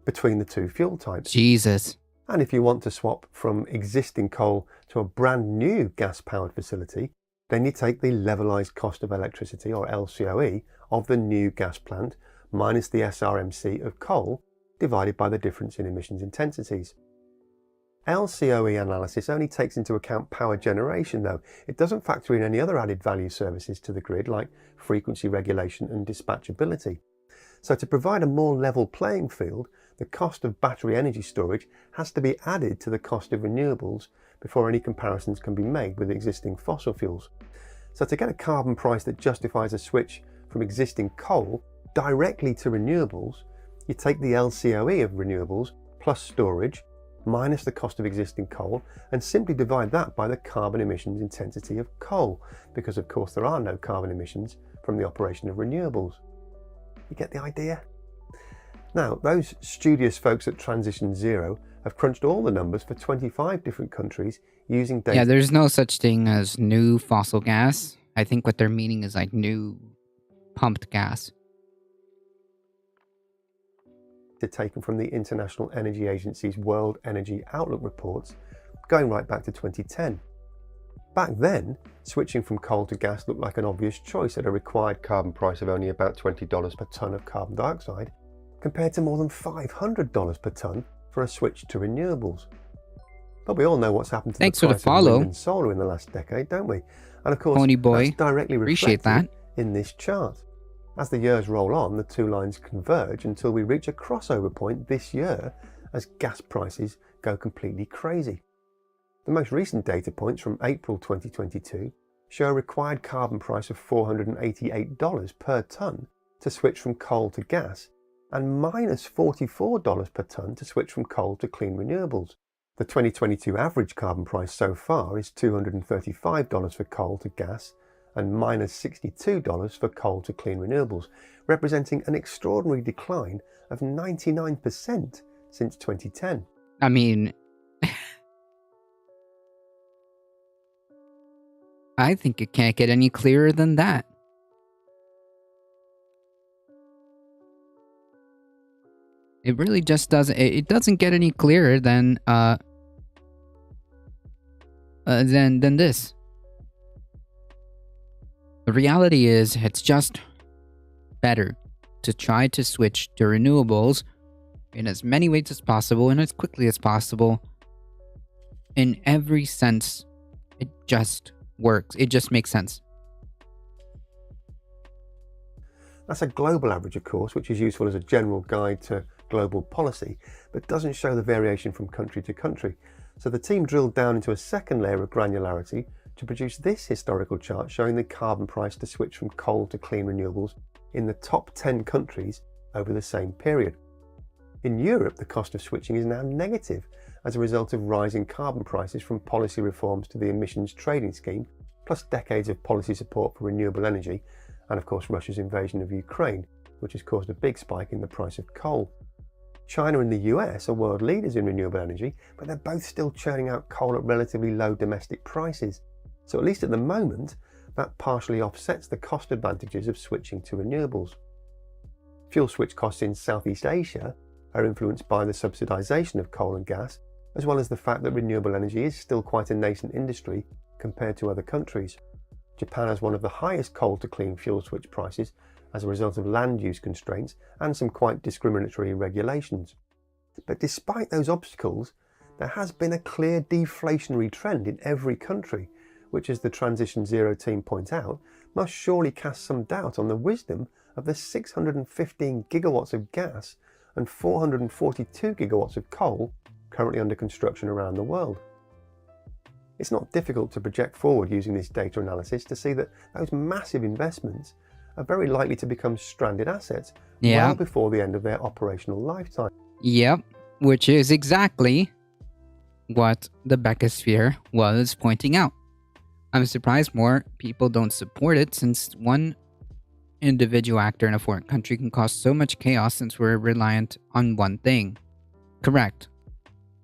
between the two fuel types. Jesus. And if you want to swap from existing coal to a brand new gas-powered facility, then you take the levelized cost of electricity, or LCOE, of the new gas plant minus the SRMC of coal divided by the difference in emissions intensities. LCOE analysis only takes into account power generation though. It doesn't factor in any other added value services to the grid like frequency regulation and dispatchability. So to provide a more level playing field, the cost of battery energy storage has to be added to the cost of renewables before any comparisons can be made with existing fossil fuels. So to get a carbon price that justifies a switch from existing coal directly to renewables, you take the LCOE of renewables plus storage minus the cost of existing coal and simply divide that by the carbon emissions intensity of coal, because of course there are no carbon emissions from the operation of renewables. You get the idea? Now, those studious folks at Transition Zero have crunched all the numbers for 25 different countries using data. Yeah, there's no such thing as new fossil gas. I think what they're meaning is like new pumped gas. Taken from the International Energy Agency's World Energy Outlook reports going right back to 2010. Back then, switching from coal to gas looked like an obvious choice at a required carbon price of only about $20 per tonne of carbon dioxide, compared to more than $500 per tonne for a switch to renewables. But we all know what's happened to Thanks the for the price of follow, wind and solar in the last decade, don't we? And of course, Pony Boy. that's directly Appreciate reflected that. in this chart. As the years roll on, the two lines converge until we reach a crossover point this year as gas prices go completely crazy. The most recent data points from April 2022 show a required carbon price of $488 per tonne to switch from coal to gas, and minus $44 per tonne to switch from coal to clean renewables. The 2022 average carbon price so far is $235 for coal to gas and minus $62 for coal to clean renewables, representing an extraordinary decline of 99% since 2010. I mean, I think it can't get any clearer than that. It really just doesn't. It doesn't get any clearer than this. The reality is, it's just better to try to switch to renewables in as many ways as possible and as quickly as possible. In every sense, it just works. It just makes sense. That's a global average, of course, which is useful as a general guide to global policy, but doesn't show the variation from country to country. So the team drilled down into a second layer of granularity to produce this historical chart showing the carbon price to switch from coal to clean renewables in the top 10 countries over the same period. In Europe, the cost of switching is now negative as a result of rising carbon prices from policy reforms to the emissions trading scheme, plus decades of policy support for renewable energy, and of course Russia's invasion of Ukraine, which has caused a big spike in the price of coal. China and the US are world leaders in renewable energy, but they're both still churning out coal at relatively low domestic prices. So at least at the moment, that partially offsets the cost advantages of switching to renewables. Fuel switch costs in Southeast Asia are influenced by the subsidisation of coal and gas, as well as the fact that renewable energy is still quite a nascent industry compared to other countries. Japan has one of the highest coal to clean fuel switch prices as a result of land use constraints and some quite discriminatory regulations. But despite those obstacles, there has been a clear deflationary trend in every country, which, as the Transition Zero team point out, must surely cast some doubt on the wisdom of the 615 gigawatts of gas and 442 gigawatts of coal currently under construction around the world. It's not difficult to project forward using this data analysis to see that those massive investments are very likely to become stranded assets well before the end of their operational lifetime. Yep, which is exactly what the Beckosphere was pointing out. I'm surprised more people don't support it, since one individual actor in a foreign country can cause so much chaos since we're reliant on one thing. Correct.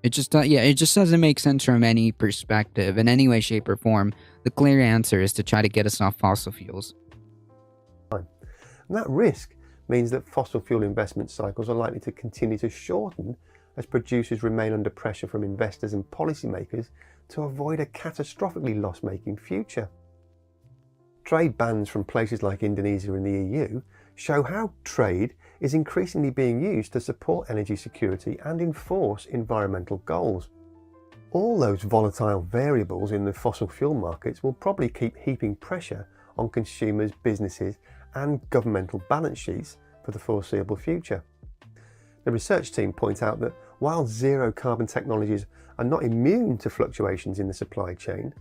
It just doesn't make sense from any perspective, in any way, shape, or form. The clear answer is to try to get us off fossil fuels. And that risk means that fossil fuel investment cycles are likely to continue to shorten as producers remain under pressure from investors and policymakers to avoid a catastrophically loss-making future. Trade bans from places like Indonesia and the EU show how trade is increasingly being used to support energy security and enforce environmental goals. All those volatile variables in the fossil fuel markets will probably keep heaping pressure on consumers, businesses, and governmental balance sheets for the foreseeable future. The research team point out that while zero carbon technologies are not immune to fluctuations in the supply chain,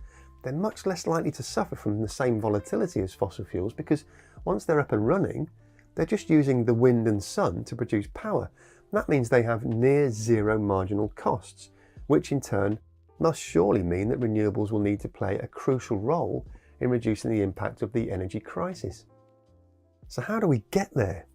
they're much less likely to suffer from the same volatility as fossil fuels, because once they're up and running, they're just using the wind and sun to produce power. That means they have near zero marginal costs, which in turn must surely mean that renewables will need to play a crucial role in reducing the impact of the energy crisis. So how do we get there?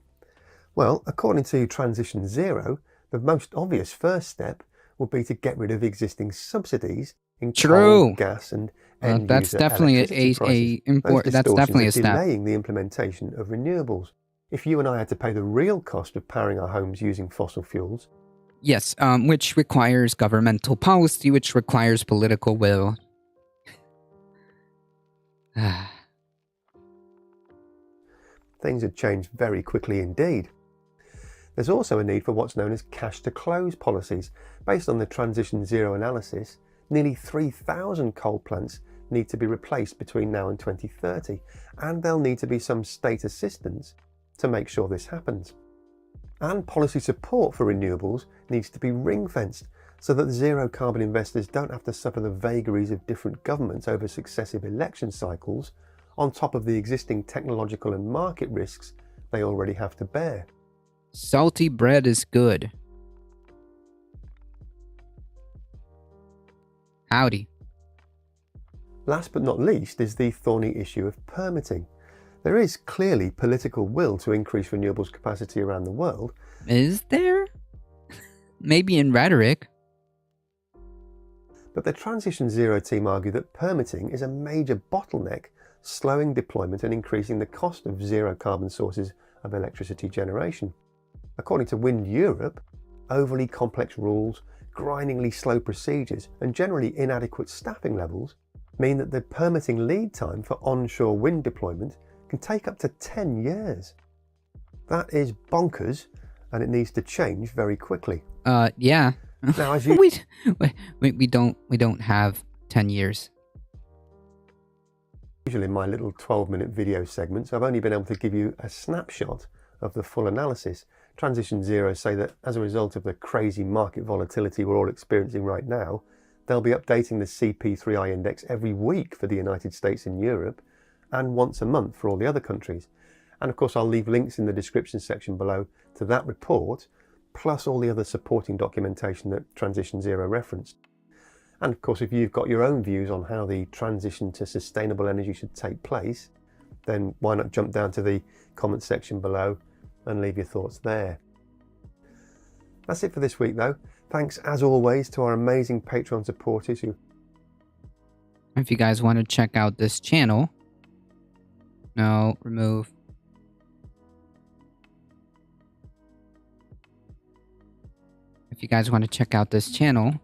Well, according to Transition Zero, the most obvious first step would be to get rid of existing subsidies in coal, gas, and end that's definitely that's definitely a step. Delaying the implementation of renewables. If you and I had to pay the real cost of powering our homes using fossil fuels, yes, which requires governmental policy, which requires political will. Things had changed very quickly indeed. There's also a need for what's known as cash-to-close policies. Based on the Transition Zero analysis, nearly 3,000 coal plants need to be replaced between now and 2030, and there'll need to be some state assistance to make sure this happens. And policy support for renewables needs to be ring-fenced so that zero carbon investors don't have to suffer the vagaries of different governments over successive election cycles on top of the existing technological and market risks they already have to bear. Salty bread is good. Howdy. Last but not least is the thorny issue of permitting. There is clearly political will to increase renewables capacity around the world. Is there? Maybe in rhetoric. But the Transition Zero team argue that permitting is a major bottleneck, slowing deployment and increasing the cost of zero carbon sources of electricity generation. According to Wind Europe, overly complex rules, grindingly slow procedures, and generally inadequate staffing levels mean that the permitting lead time for onshore wind deployment can take up to 10 years. That is bonkers, and it needs to change very quickly. Yeah. Now, as you we don't have 10 years. usually in my little 12-minute video segments, I've only been able to give you a snapshot of the full analysis. Transition Zero say that as a result of the crazy market volatility we're all experiencing right now, they'll be updating the CP3I index every week for the United States and Europe, and once a month for all the other countries. And of course, I'll leave links in the description section below to that report, plus all the other supporting documentation that Transition Zero referenced. And of course, if you've got your own views on how the transition to sustainable energy should take place, then why not jump down to the comment section below and leave your thoughts there. That's it for this week though. Thanks as always to our amazing Patreon supporters who... If you guys want to check out this channel... No, remove. If you guys want to check out this channel,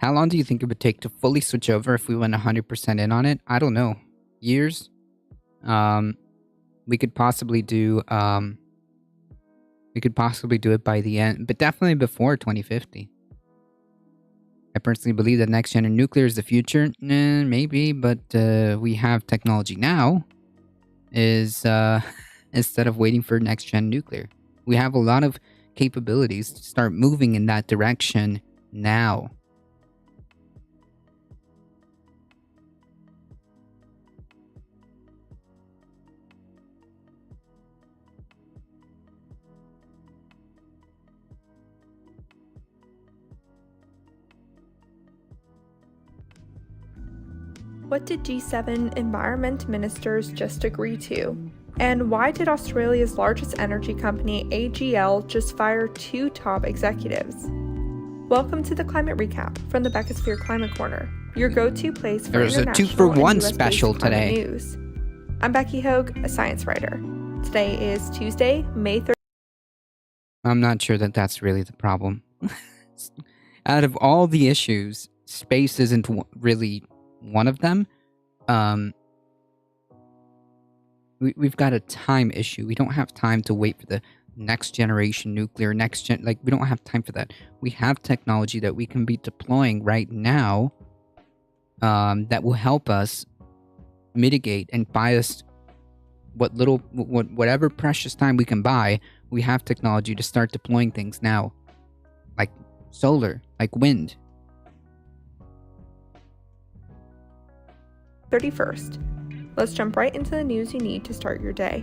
how long do you think it would take to fully switch over if we went 100% in on it? I don't know. Years? We could possibly do it by the end, but definitely before 2050. I personally believe that next gen and nuclear is the future. Maybe, but we have technology now is instead of waiting for next gen nuclear. We have a lot of capabilities to start moving in that direction now. What did G7 environment ministers just agree to? And why did Australia's largest energy company, AGL, just fire 2 top executives? Welcome to the Climate Recap from the Beckosphere Climate Corner, your go-to place for There's a international 2-for-1 and US-based special climate today. news. I'm Becky Hogue, a science writer. Today is Tuesday, May 3rd. I'm not sure that that's really the problem. Out of all the issues, space isn't really one of them. We've got a time issue. We don't have time to wait for the next generation nuclear, we don't have time for that. We have technology that we can be deploying right now that will help us mitigate and buy us whatever precious time we can buy. We have technology to start deploying things now, like solar, like wind. 31st. Let's jump right into the news you need to start your day.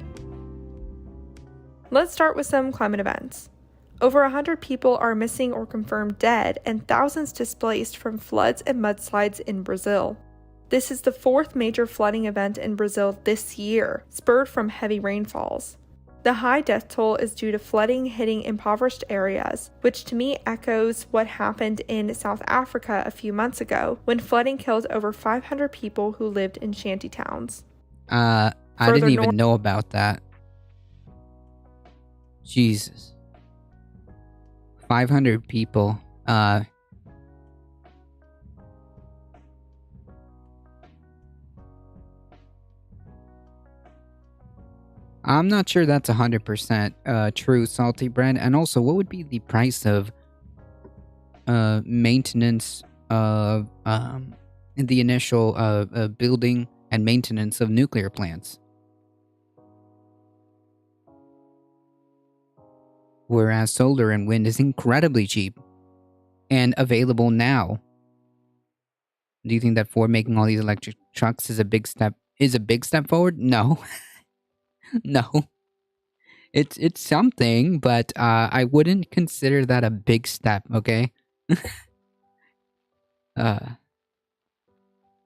Let's start with some climate events. Over 100 people are missing or confirmed dead, and thousands displaced from floods and mudslides in Brazil. This is the 4th major flooding event in Brazil this year, spurred from heavy rainfalls. The high death toll is due to flooding hitting impoverished areas, which to me echoes what happened in South Africa a few months ago, when flooding killed over 500 people who lived in shanty towns. I didn't even know about that. Jesus. 500 people. I'm not sure that's 100% true, Salty Bread. And also, what would be the price of maintenance of the initial building and maintenance of nuclear plants? Whereas solar and wind is incredibly cheap and available now. Do you think that Ford making all these electric trucks is a big step forward? No. No. It's something, but I wouldn't consider that a big step, okay?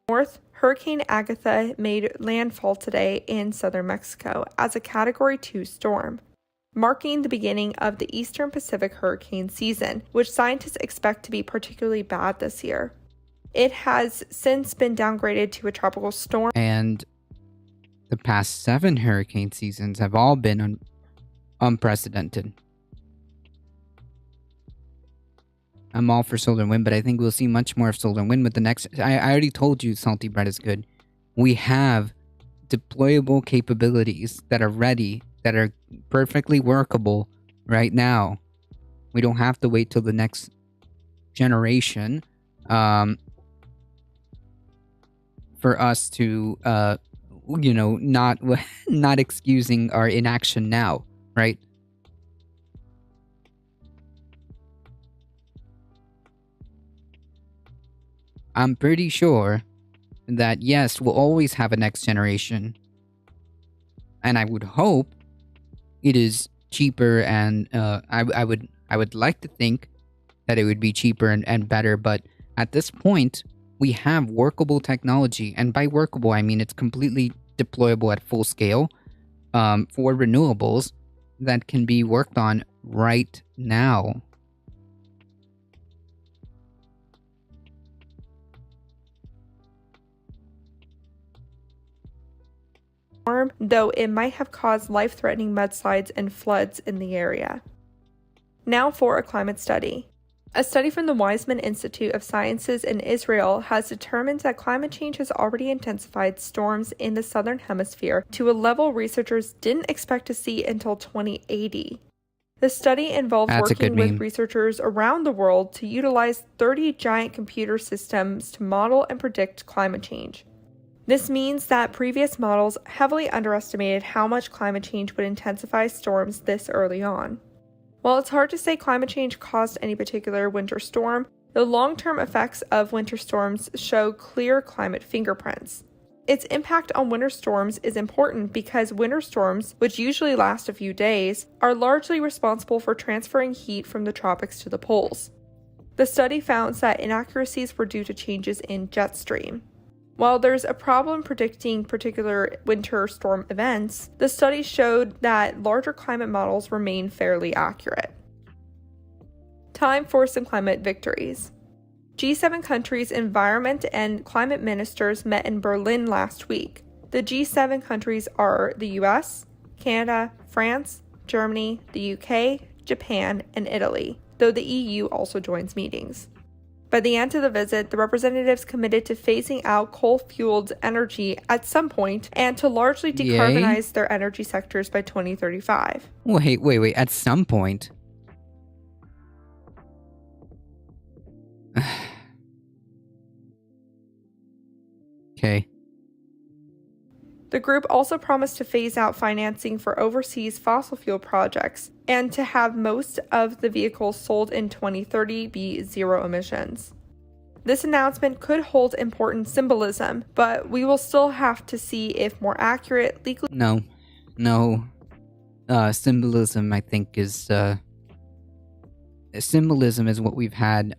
North, Hurricane Agatha made landfall today in southern Mexico as a Category 2 storm, marking the beginning of the Eastern Pacific hurricane season, which scientists expect to be particularly bad this year. It has since been downgraded to a tropical storm. And the past 7 hurricane seasons have all been unprecedented. I'm all for solar and wind, but I think we'll see much more of solar and wind with the next... I already told you Salty Bread is good. We have deployable capabilities that are ready, that are perfectly workable right now. We don't have to wait till the next generation for us to, not excusing our inaction now, right? I'm pretty sure that, yes, we'll always have a next generation. And I would hope it is cheaper, and I would like to think that it would be cheaper and better, but at this point, we have workable technology, and by workable, I mean it's completely deployable at full scale for renewables that can be worked on right now. Though it might have caused life-threatening mudslides and floods in the area. Now for a climate study. A study from the Weizmann Institute of Sciences in Israel has determined that climate change has already intensified storms in the southern hemisphere to a level researchers didn't expect to see until 2080. The study involved working with researchers around the world to utilize 30 giant computer systems to model and predict climate change. This means that previous models heavily underestimated how much climate change would intensify storms this early on. While it's hard to say climate change caused any particular winter storm, the long-term effects of winter storms show clear climate fingerprints. Its impact on winter storms is important because winter storms, which usually last a few days, are largely responsible for transferring heat from the tropics to the poles. The study found that inaccuracies were due to changes in jet stream. While there's a problem predicting particular winter storm events, the study showed that larger climate models remain fairly accurate. Time for some climate victories. G7 countries' environment and climate ministers met in Berlin last week. The G7 countries are the US, Canada, France, Germany, the UK, Japan, and Italy, though the EU also joins meetings. By the end of the visit, the representatives committed to phasing out coal-fueled energy at some point and to largely decarbonize their energy sectors by 2035. Wait, at some point? Okay. The group also promised to phase out financing for overseas fossil fuel projects and to have most of the vehicles sold in 2030 be zero emissions. This announcement could hold important symbolism, but we will still have to see if more accurate, legally... No. Symbolism, I think, is... Symbolism is what we've had,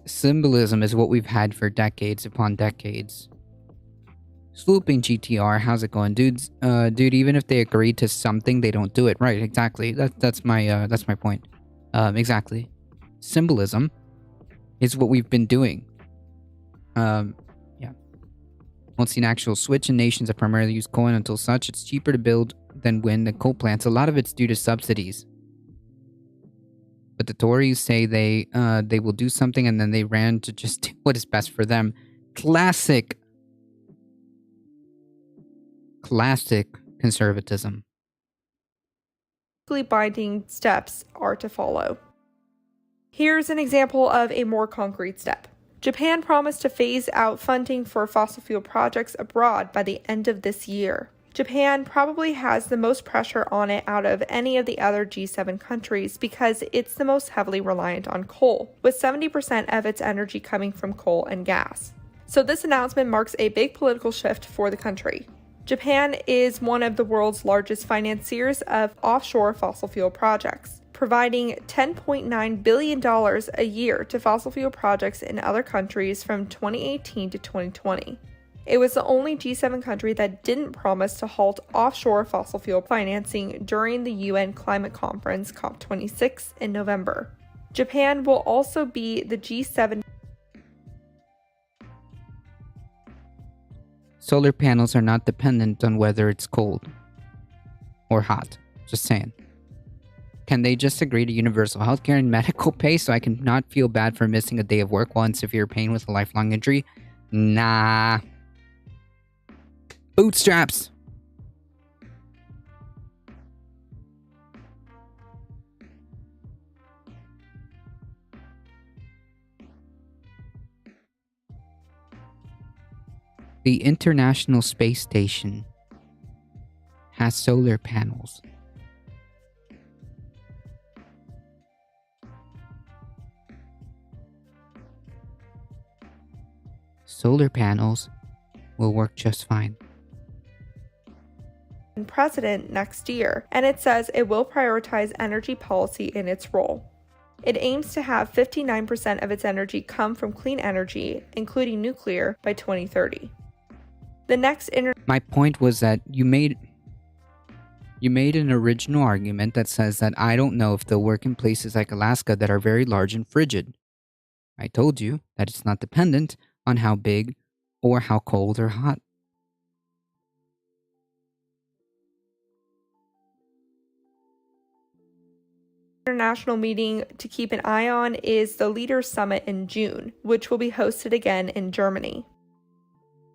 Symbolism is what we've had for decades upon decades. Swooping GTR, how's it going, dudes? Dude, even if they agree to something, they don't do it. Right, exactly. That's my point. Exactly. Symbolism is what we've been doing. Yeah. Won't see an actual switch in nations that primarily use coal, and until such, it's cheaper to build than wind and coal plants. A lot of it's due to subsidies. But the Tories say they will do something, and then they ran to just do what is best for them. Classic Classic conservatism. Legally binding steps are to follow. Here's an example of a more concrete step. Japan promised to phase out funding for fossil fuel projects abroad by the end of this year. Japan probably has the most pressure on it out of any of the other G7 countries because it's the most heavily reliant on coal, with 70% of its energy coming from coal and gas. So this announcement marks a big political shift for the country. Japan is one of the world's largest financiers of offshore fossil fuel projects, providing $10.9 billion a year to fossil fuel projects in other countries from 2018 to 2020. It was the only G7 country that didn't promise to halt offshore fossil fuel financing during the UN climate conference COP26 in November. Japan will also be the G7. Solar panels are not dependent on whether it's cold or hot. Just saying. Can they just agree to universal healthcare and medical pay so I can not feel bad for missing a day of work while in severe pain with a lifelong injury? Nah. Bootstraps! The International Space Station has solar panels. Solar panels will work just fine. President next year, and it says it will prioritize energy policy in its role. It aims to have 59% of its energy come from clean energy, including nuclear, by 2030. The next My point was that you made an original argument that says that I don't know if they'll work in places like Alaska that are very large and frigid. I told you that it's not dependent on how big or how cold or hot. international meeting to keep an eye on is the Leaders Summit in June, which will be hosted again in Germany.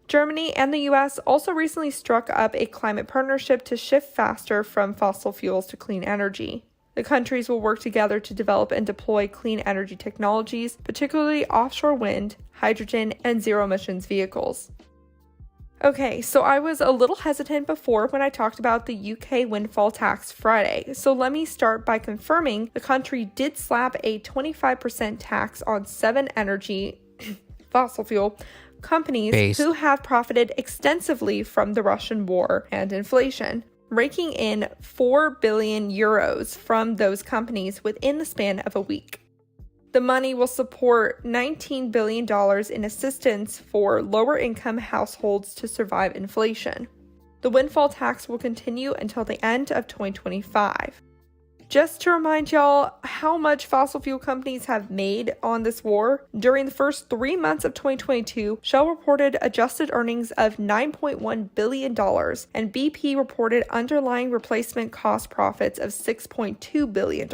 Germany and the US also recently struck up a climate partnership to shift faster from fossil fuels to clean energy. The countries will work together to develop and deploy clean energy technologies, particularly offshore wind, hydrogen, and zero-emissions vehicles. Okay, so I was a little hesitant before when I talked about the UK windfall tax Friday, so let me start by confirming the country did slap a 25% tax on 7 energy fossil fuel companies who have profited extensively from the Russian war and inflation, raking in 4 billion euros from those companies within the span of a week. The money will support $19 billion in assistance for lower-income households to survive inflation. The windfall tax will continue until the end of 2025. Just to remind y'all how much fossil fuel companies have made on this war, during the first 3 months of 2022, Shell reported adjusted earnings of $9.1 billion, and BP reported underlying replacement cost profits of $6.2 billion.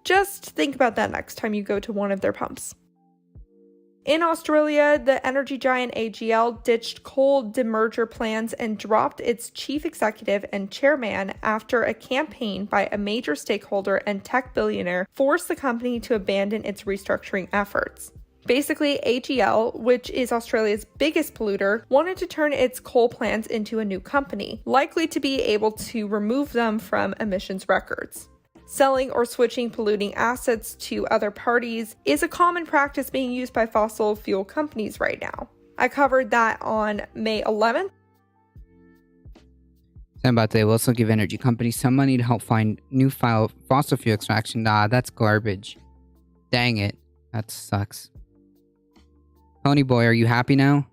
Just think about that next time you go to one of their pumps. In Australia, the energy giant AGL ditched coal demerger plans and dropped its chief executive and chairman after a campaign by a major stakeholder and tech billionaire forced the company to abandon its restructuring efforts. Basically, AGL, which is Australia's biggest polluter, wanted to turn its coal plants into a new company, likely to be able to remove them from emissions records. Selling or switching polluting assets to other parties is a common practice being used by fossil fuel companies right now. I covered that on May 11th. They will also give energy companies some money to help find new fossil fuel extraction. Nah, that's garbage. Dang it. That sucks. Pony Boy, are you happy now?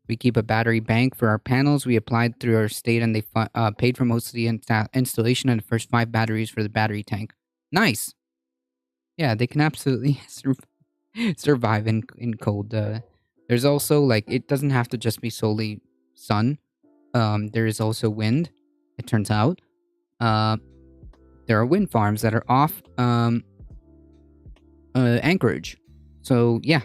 We keep a battery bank for our panels. We applied through our state and they paid for most of the installation and the first 5 batteries for the battery tank. Nice. Yeah, they can absolutely survive in cold. There's also like it doesn't have to just be solely sun. There is also wind. It turns out, there are wind farms that are off Anchorage. So yeah,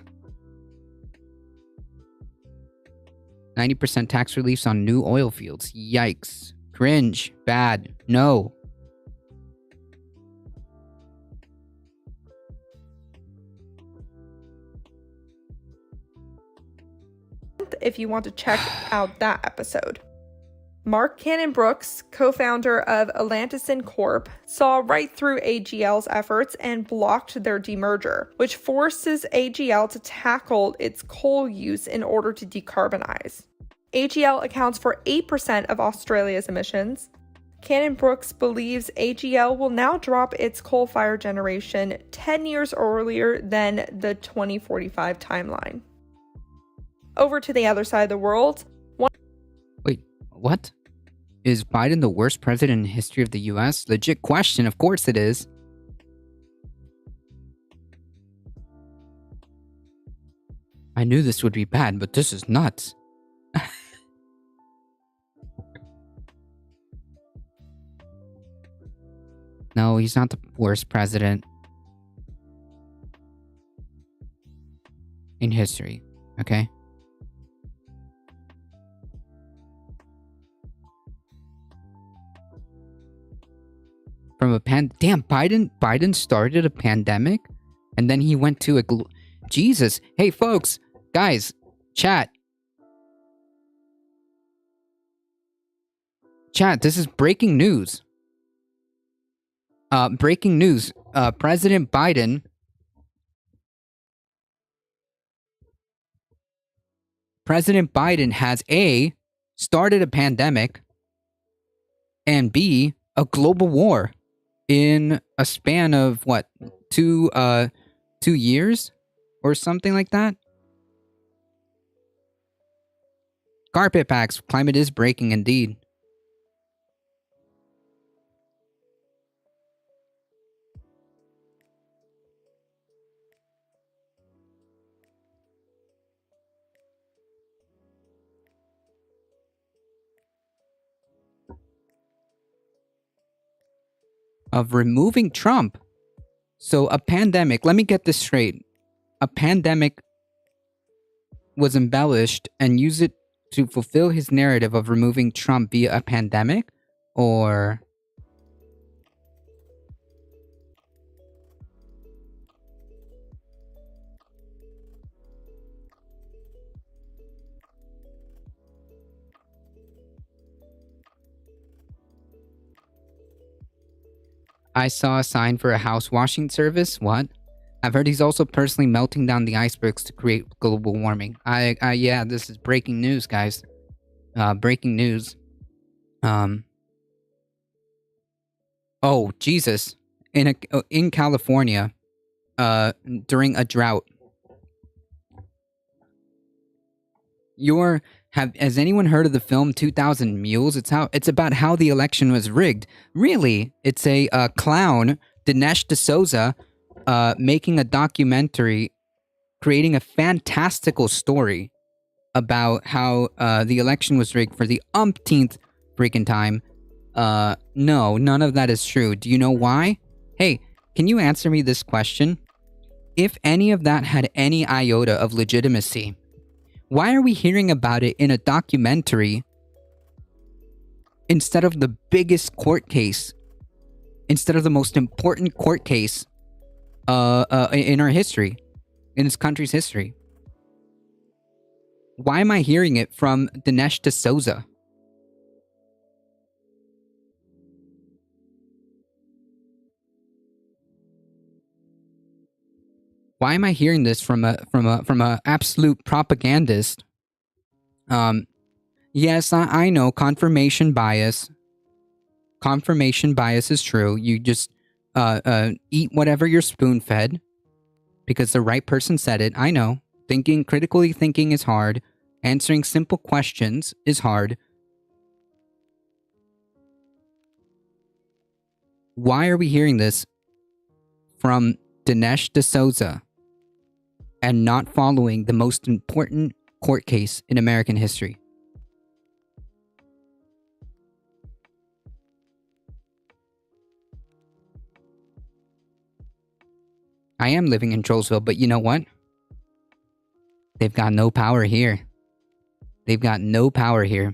90% tax reliefs on new oil fields. Yikes! Cringe. Bad. No. If you want to check out that episode. Mark Cannon Brooks, co-founder of Atlanticin Corp, saw right through AGL's efforts and blocked their demerger, which forces AGL to tackle its coal use in order to decarbonize. AGL accounts for 8% of Australia's emissions. Cannon Brooks believes AGL will now drop its coal-fired generation 10 years earlier than the 2045 timeline. Over to the other side of the world. Wait, what? Is Biden the worst president in the history of the US? Legit question, of course it is. I knew this would be bad, but this is nuts. No, he's not the worst president in history, okay? From a damn, Biden started a pandemic and then he went to a Jesus. Hey folks, guys, chat, this is breaking news. Breaking news. President Biden has A, started a pandemic, and B, a global war in a span of what, 2 years or something like that. Carpet packs. Climate is breaking indeed. Of removing Trump. So a pandemic, let me get this straight. A pandemic was embellished and used it to fulfill his narrative of removing Trump via a pandemic? Or... I saw a sign for a house washing service. What? I've heard he's also personally melting down the icebergs to create global warming. Yeah, this is breaking news, guys. Breaking news. Oh, Jesus. In California, during a drought. Has anyone heard of the film 2000 Mules? It's about how the election was rigged. Really? It's a clown, Dinesh D'Souza, making a documentary, creating a fantastical story about how the election was rigged for the umpteenth freaking time. No, none of that is true. Do you know why? Hey, can you answer me this question? If any of that had any iota of legitimacy, why are we hearing about it in a documentary instead of the biggest court case, instead of the most important court case in our history, in this country's history? Why am I hearing it from Dinesh D'Souza? Why am I hearing this from a absolute propagandist? Yes, I know, confirmation bias. Confirmation bias is true. You just eat whatever you're spoon-fed because the right person said it. I know. Critically thinking is hard. Answering simple questions is hard. Why are we hearing this from Dinesh D'Souza and not following the most important court case in American history? I am living in Trollsville, but you know what? They've got no power here. They've got no power here.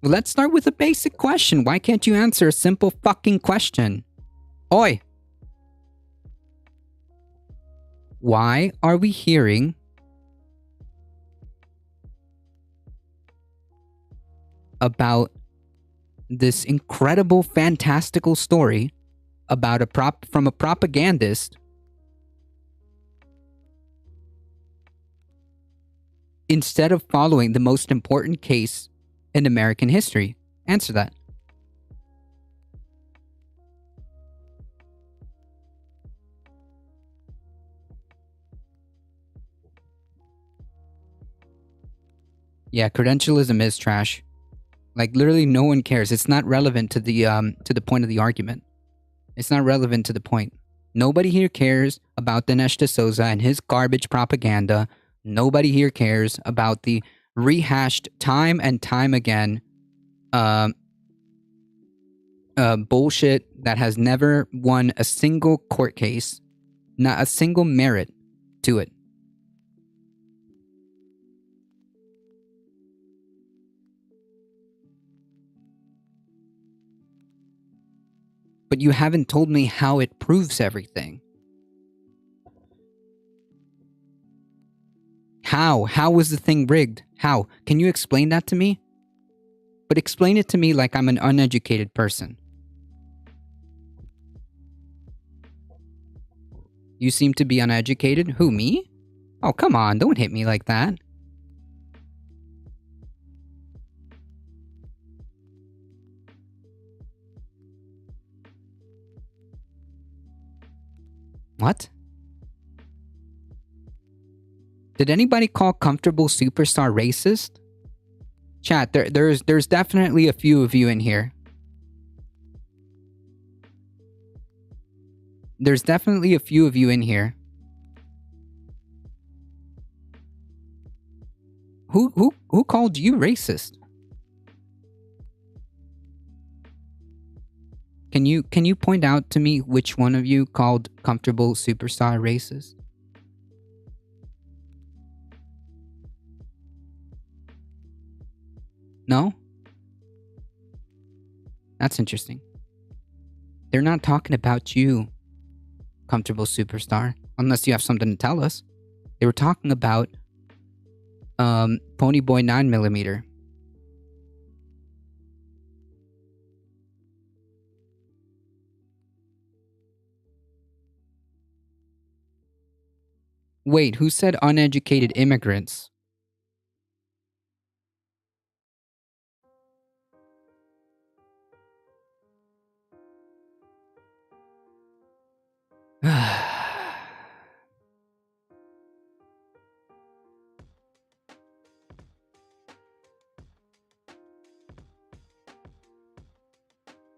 Well, let's start with a basic question. Why can't you answer a simple fucking question? Oi! Why are we hearing about this incredible, fantastical story about from a propagandist instead of following the most important case in American history? Answer that. Yeah, credentialism is trash. Like, literally no one cares. It's not relevant to the point of the argument. It's not relevant to the point. Nobody here cares about Dinesh D'Souza and his garbage propaganda. Nobody here cares about the rehashed time and time again bullshit that has never won a single court case, not a single merit to it. But you haven't told me how it proves everything. How? How was the thing rigged? How? Can you explain that to me? But explain it to me like I'm an uneducated person. You seem to be uneducated? Who, me? Oh, come on, don't hit me like that. What? Did anybody call Comfortable Superstar racist? Chat, there's definitely a few of you in here. There's definitely a few of you in here. Who called you racist? Can you point out to me which one of you called Comfortable Superstar racist? No? That's interesting. They're not talking about you, Comfortable Superstar, unless you have something to tell us. They were talking about Ponyboy 9mm. Wait, who said uneducated immigrants?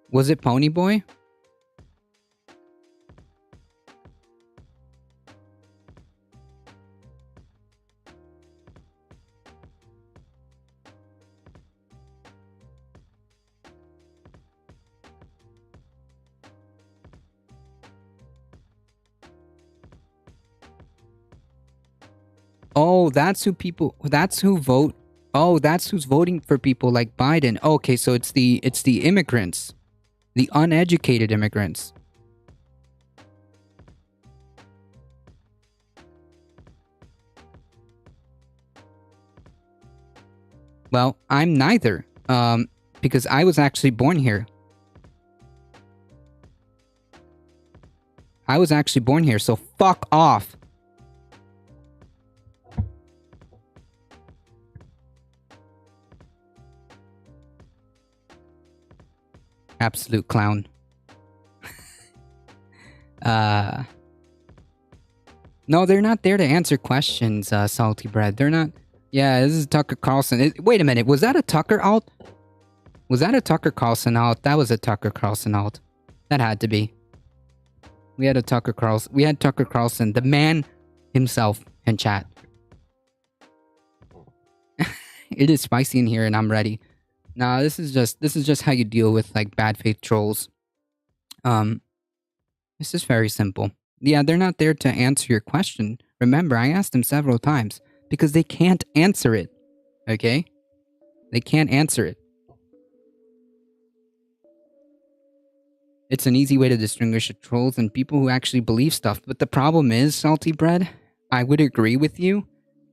Was it Ponyboy? Oh, that's who vote. Oh, that's who's voting for people like Biden. Okay, so it's the immigrants. The uneducated immigrants. Well, I'm neither. Because I was actually born here. I was actually born here, so fuck off. Absolute clown. No, they're not there to answer questions, Salty Bread. They're not. Yeah, this is Tucker Carlson. Wait a minute. Was that a Tucker alt? Was that a Tucker Carlson alt? That was a Tucker Carlson alt. That had to be. We had Tucker Carlson, the man himself, in chat. It is spicy in here, and I'm ready. Nah, this is just how you deal with like bad faith trolls. This is very simple. Yeah, they're not there to answer your question. Remember, I asked them several times because they can't answer it. Okay? They can't answer it. It's an easy way to distinguish the trolls and people who actually believe stuff. But the problem is, Salty Bread, I would agree with you.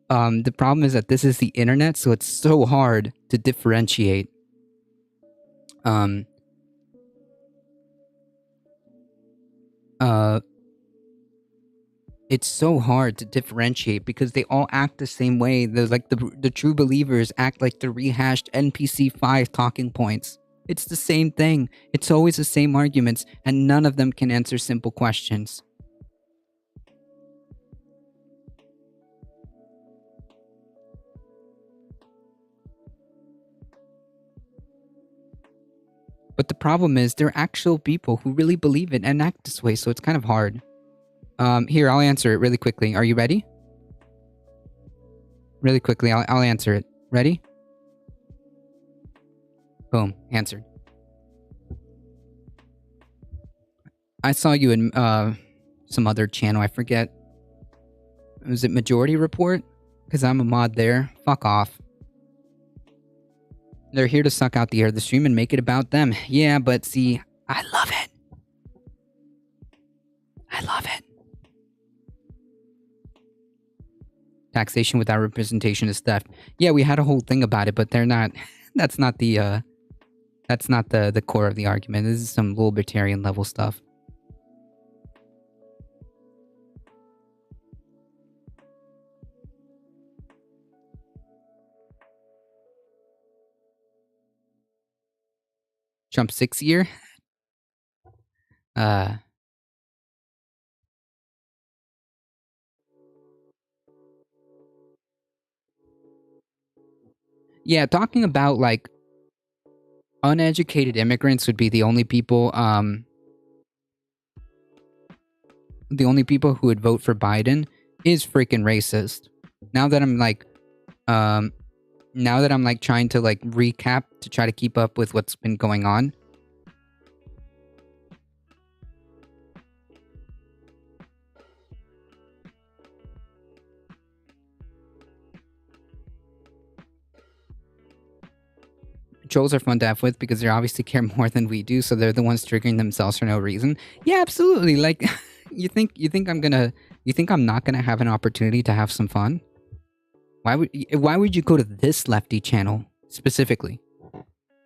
The problem is that this is the internet, so it's so hard to differentiate. It's so hard to differentiate because they all act the same way. There's like the true believers act like the rehashed NPC 5 talking points. It's the same thing. It's always the same arguments, and none of them can answer simple questions. But the problem is, there are actual people who really believe it and act this way, so it's kind of hard. Here, I'll answer it really quickly. Are you ready? Really quickly, I'll answer it. Ready? Boom, answered. I saw you in some other channel, I forget. Was it Majority Report? Because I'm a mod there. Fuck off. They're here to suck out the air of the stream and make it about them. Yeah, but see, I love it. I love it. Taxation without representation is theft. Yeah, we had a whole thing about it, but they're not. That's not the core of the argument. This is some libertarian level stuff. Trump 6 year? Yeah, talking about like uneducated immigrants would be the only people who would vote for Biden is freaking racist. Now that I'm like trying to like recap to try to keep up with what's been going on. Trolls are fun to have with because they obviously care more than we do, so they're the ones triggering themselves for no reason. Yeah, absolutely. Like, you think I'm not gonna have an opportunity to have some fun? Why would you go to this lefty channel specifically?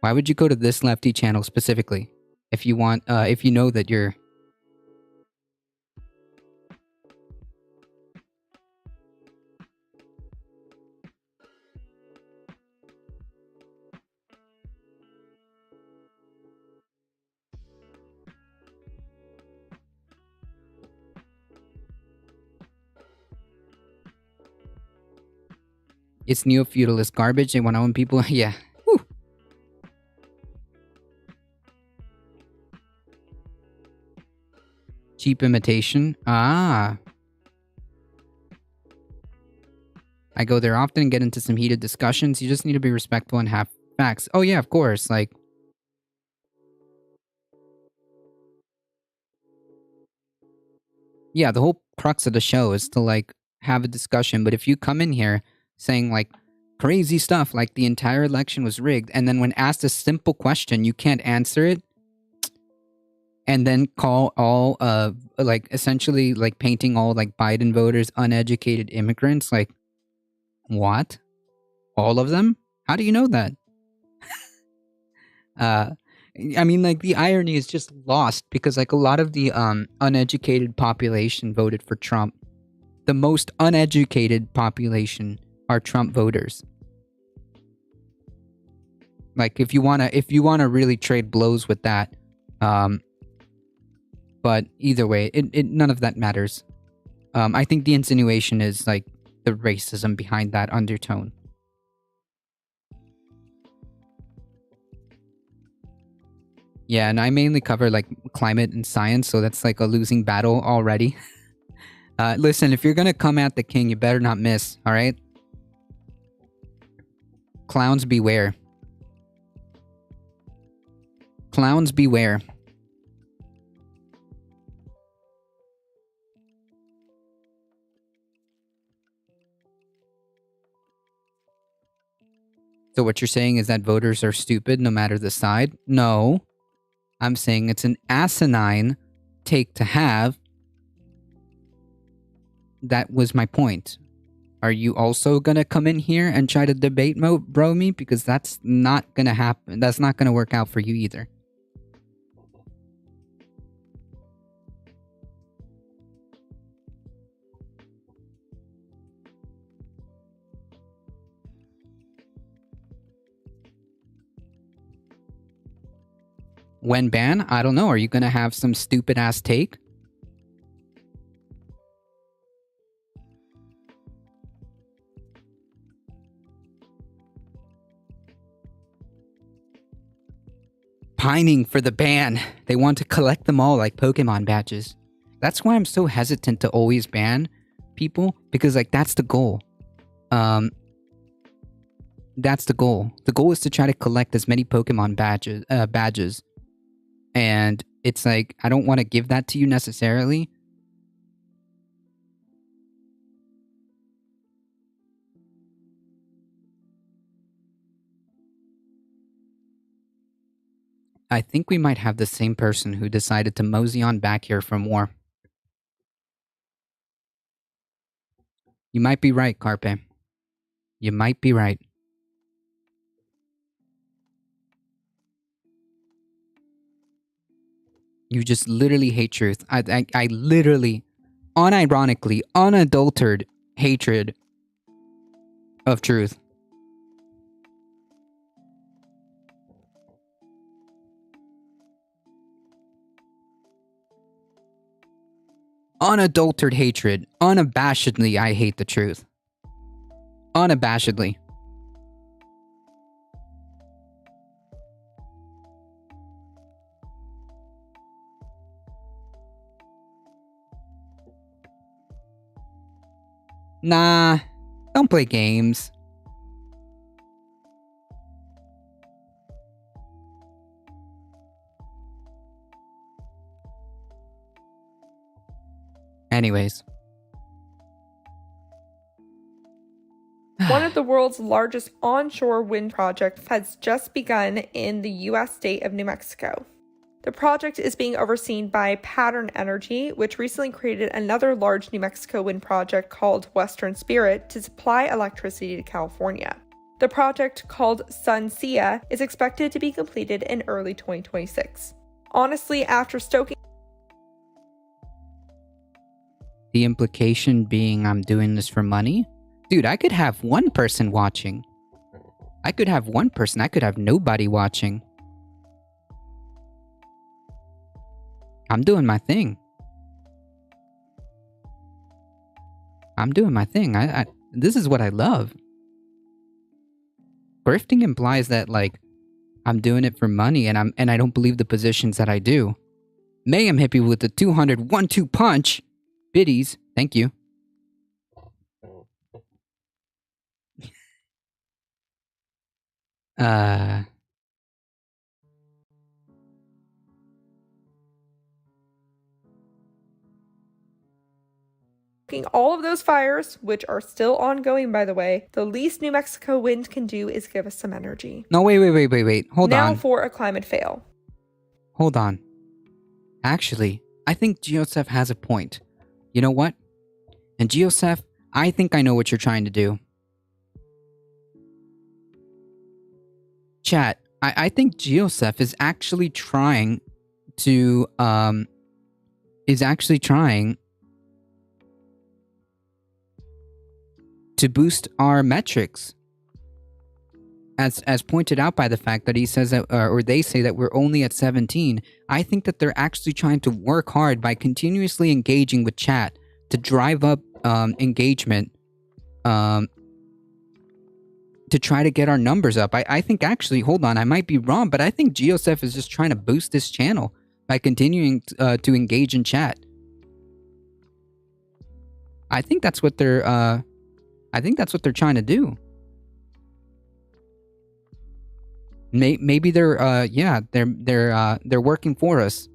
Why would you go to this lefty channel specifically if you want if you know that you're It's neo-feudalist garbage. They want to own people. Yeah. Whew. Cheap imitation. Ah. I go there often and get into some heated discussions. You just need to be respectful and have facts. Oh yeah, of course. Like, yeah, the whole crux of the show is to like have a discussion. But if you come in here saying like crazy stuff like the entire election was rigged, and then when asked a simple question you can't answer it, and then call all like essentially like painting all like Biden voters uneducated immigrants, like what? All of them? How do you know that? I mean, like, the irony is just lost because like a lot of the uneducated population voted for Trump. The most uneducated population are Trump voters. Like, if you wanna really trade blows with that, but either way, it none of that matters. I think the insinuation is like the racism behind that undertone. Yeah, and I mainly cover like climate and science, so that's like a losing battle already. Listen, if you're gonna come at the king, you better not miss, alright? Clowns beware. Clowns beware. So what you're saying is that voters are stupid no matter the side? No. I'm saying it's an asinine take to have. That was my point. Are you also gonna come in here and try to debate bro me? Because that's not gonna happen. That's not gonna work out for you either. When ban? I don't know. Are you gonna have some stupid ass take? Pining for the ban. They want to collect them all like Pokemon badges. That's why I'm so hesitant to always ban people, because like that's the goal. That's the goal. The goal is to try to collect as many Pokemon badges. And it's like, I don't want to give that to you necessarily. I think we might have the same person who decided to mosey on back here for more. You might be right, Carpe. You might be right. You just literally hate truth. I literally, unironically, unadulterated hatred of truth. Unadulterated hatred. Unabashedly, I hate the truth. Unabashedly. Nah, don't play games. Anyways. One of the world's largest onshore wind projects has just begun in the U.S. state of New Mexico. The project is being overseen by Pattern Energy, which recently created another large New Mexico wind project called Western Spirit to supply electricity to California. The project, called SunSea, is expected to be completed in early 2026. Honestly, after stoking... The implication being I'm doing this for money? Dude, I could have one person watching. I could have one person. I could have nobody watching. I'm doing my thing. I'm doing my thing. This is what I love. Grifting implies that, like, I'm doing it for money and I don't believe the positions that I do. Mayhem hit me with the 200 1-2 punch. Biddies, thank you. all of those fires, which are still ongoing by the way, the least New Mexico wind can do is give us some energy. No, wait. Hold on. Now for a climate fail. Hold on. Actually, I think Geosef has a point. You know what? And Geosef, I think I know what you're trying to do. Chat, I think Geosef is actually trying to, to boost our metrics. As pointed out by the fact that he says that, or they say that we're only at 17, I think that they're actually trying to work hard by continuously engaging with chat to drive up engagement, to try to get our numbers up. I think actually, hold on, I might be wrong, but I think Geosef is just trying to boost this channel by continuing to engage in chat. I think that's what they're trying to do. Maybe they're working for us.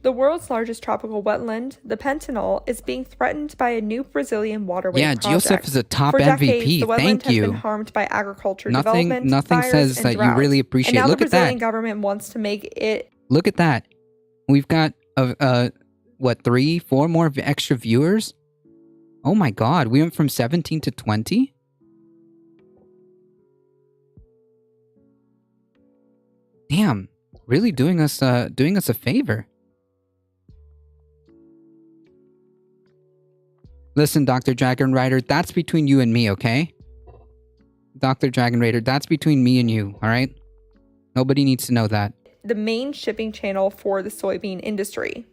The world's largest tropical wetland, the Pantanal, is being threatened by a new Brazilian waterway project. Geosef is a top For decades, MVP. the wetland Thank has you. been harmed by agriculture Nothing development, fires, says and that drought. you really appreciate. And now Look the at that. Brazilian government wants to make it. Look at that. We've got what, 3-4 more extra viewers? Oh my god, we went from 17 to 20? Damn, really doing us a favor. Listen, Dr. Dragon Rider, that's between you and me, okay? Dr. Dragon Raider, that's between me and you, alright? Nobody needs to know that. The main shipping channel for the soybean industry.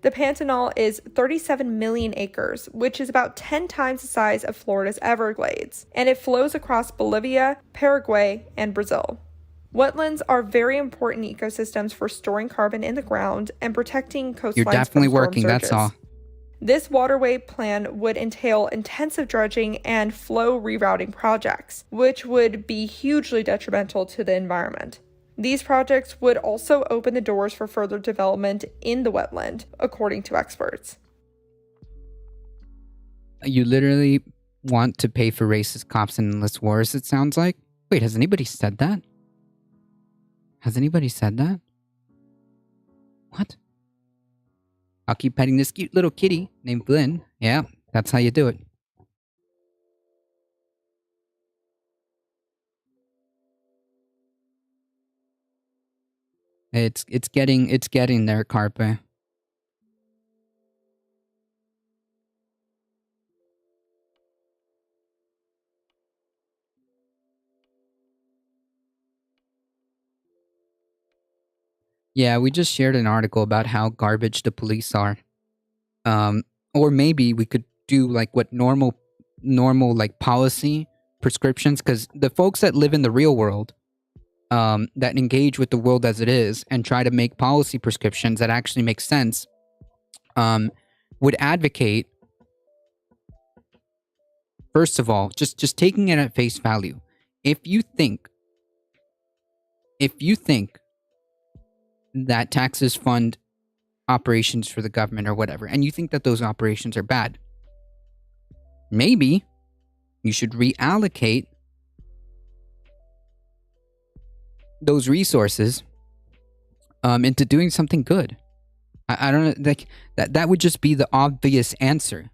The Pantanal is 37 million acres, which is about 10 times the size of Florida's Everglades, and it flows across Bolivia, Paraguay, and Brazil. Wetlands are very important ecosystems for storing carbon in the ground and protecting coastlines. You're definitely from storm working, that's surges. all. This waterway plan would entail intensive dredging and flow rerouting projects, which would be hugely detrimental to the environment. These projects would also open the doors for further development in the wetland, according to experts. You literally want to pay for racist cops and endless wars, it sounds like? Wait, has anybody said that? Has anybody said that? What? I'll keep petting this cute little kitty named Flynn. Yeah, that's how you do it. It's getting there, Carpe. Yeah, we just shared an article about how garbage the police are. Or maybe we could do like what normal like policy prescriptions, because the folks that live in the real world, that engage with the world as it is and try to make policy prescriptions that actually make sense, would advocate, first of all, just taking it at face value. If you think that taxes fund operations for the government or whatever, and you think that those operations are bad, maybe you should reallocate those resources into doing something good. I don't know, like that would just be the obvious answer.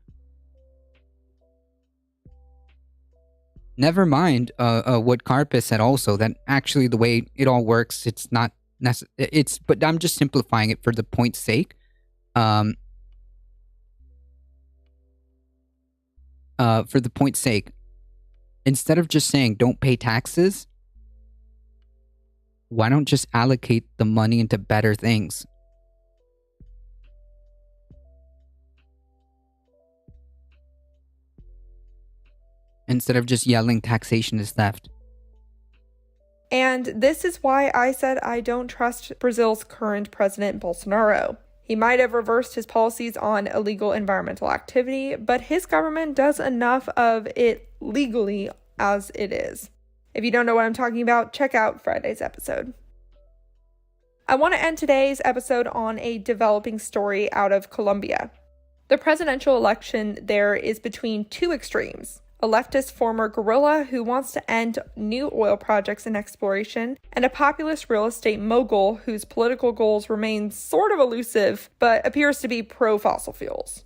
Never mind what Carpe said also, that actually the way it all works, it's not but I'm just simplifying it for the point's sake. For the point's sake, instead of just saying don't pay taxes, why don't just allocate the money into better things? Instead of just yelling taxation is theft. And this is why I said I don't trust Brazil's current president, Bolsonaro. He might have reversed his policies on illegal environmental activity, but his government does enough of it legally as it is. If you don't know what I'm talking about, check out Friday's episode. I want to end today's episode on a developing story out of Colombia. The presidential election there is between two extremes: a leftist former guerrilla who wants to end new oil projects and exploration, and a populist real estate mogul whose political goals remain sort of elusive, but appears to be pro-fossil fuels.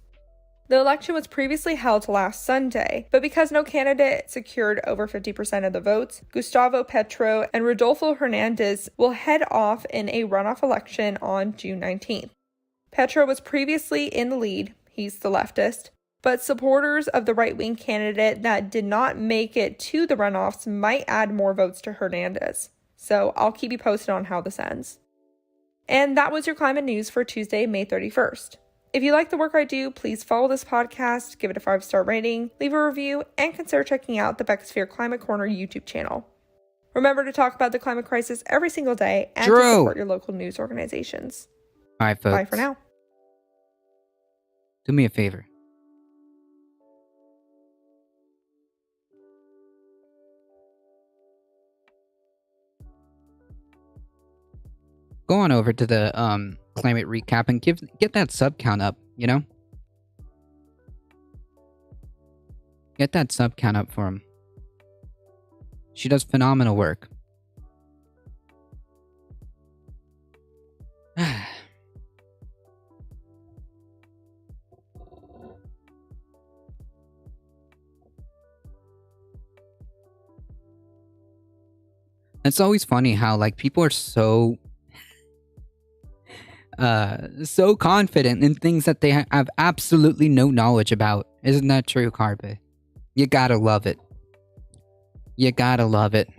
The election was previously held last Sunday, but because no candidate secured over 50% of the votes, Gustavo Petro and Rodolfo Hernandez will head off in a runoff election on June 19th. Petro was previously in the lead, he's the leftist, but supporters of the right-wing candidate that did not make it to the runoffs might add more votes to Hernandez. So I'll keep you posted on how this ends. And that was your climate news for Tuesday, May 31st. If you like the work I do, please follow this podcast, give it a 5-star rating, leave a review, and consider checking out the Beckosphere Climate Corner YouTube channel. Remember to talk about the climate crisis every single day and to support your local news organizations. All right, folks. Bye for now. Do me a favor. Go on over to the climate recap and get that sub count up, you know? Get that sub count up for him. She does phenomenal work. It's always funny how like people are so confident in things that they have absolutely no knowledge about. Isn't that true, Carpe? You gotta love it. You gotta love it.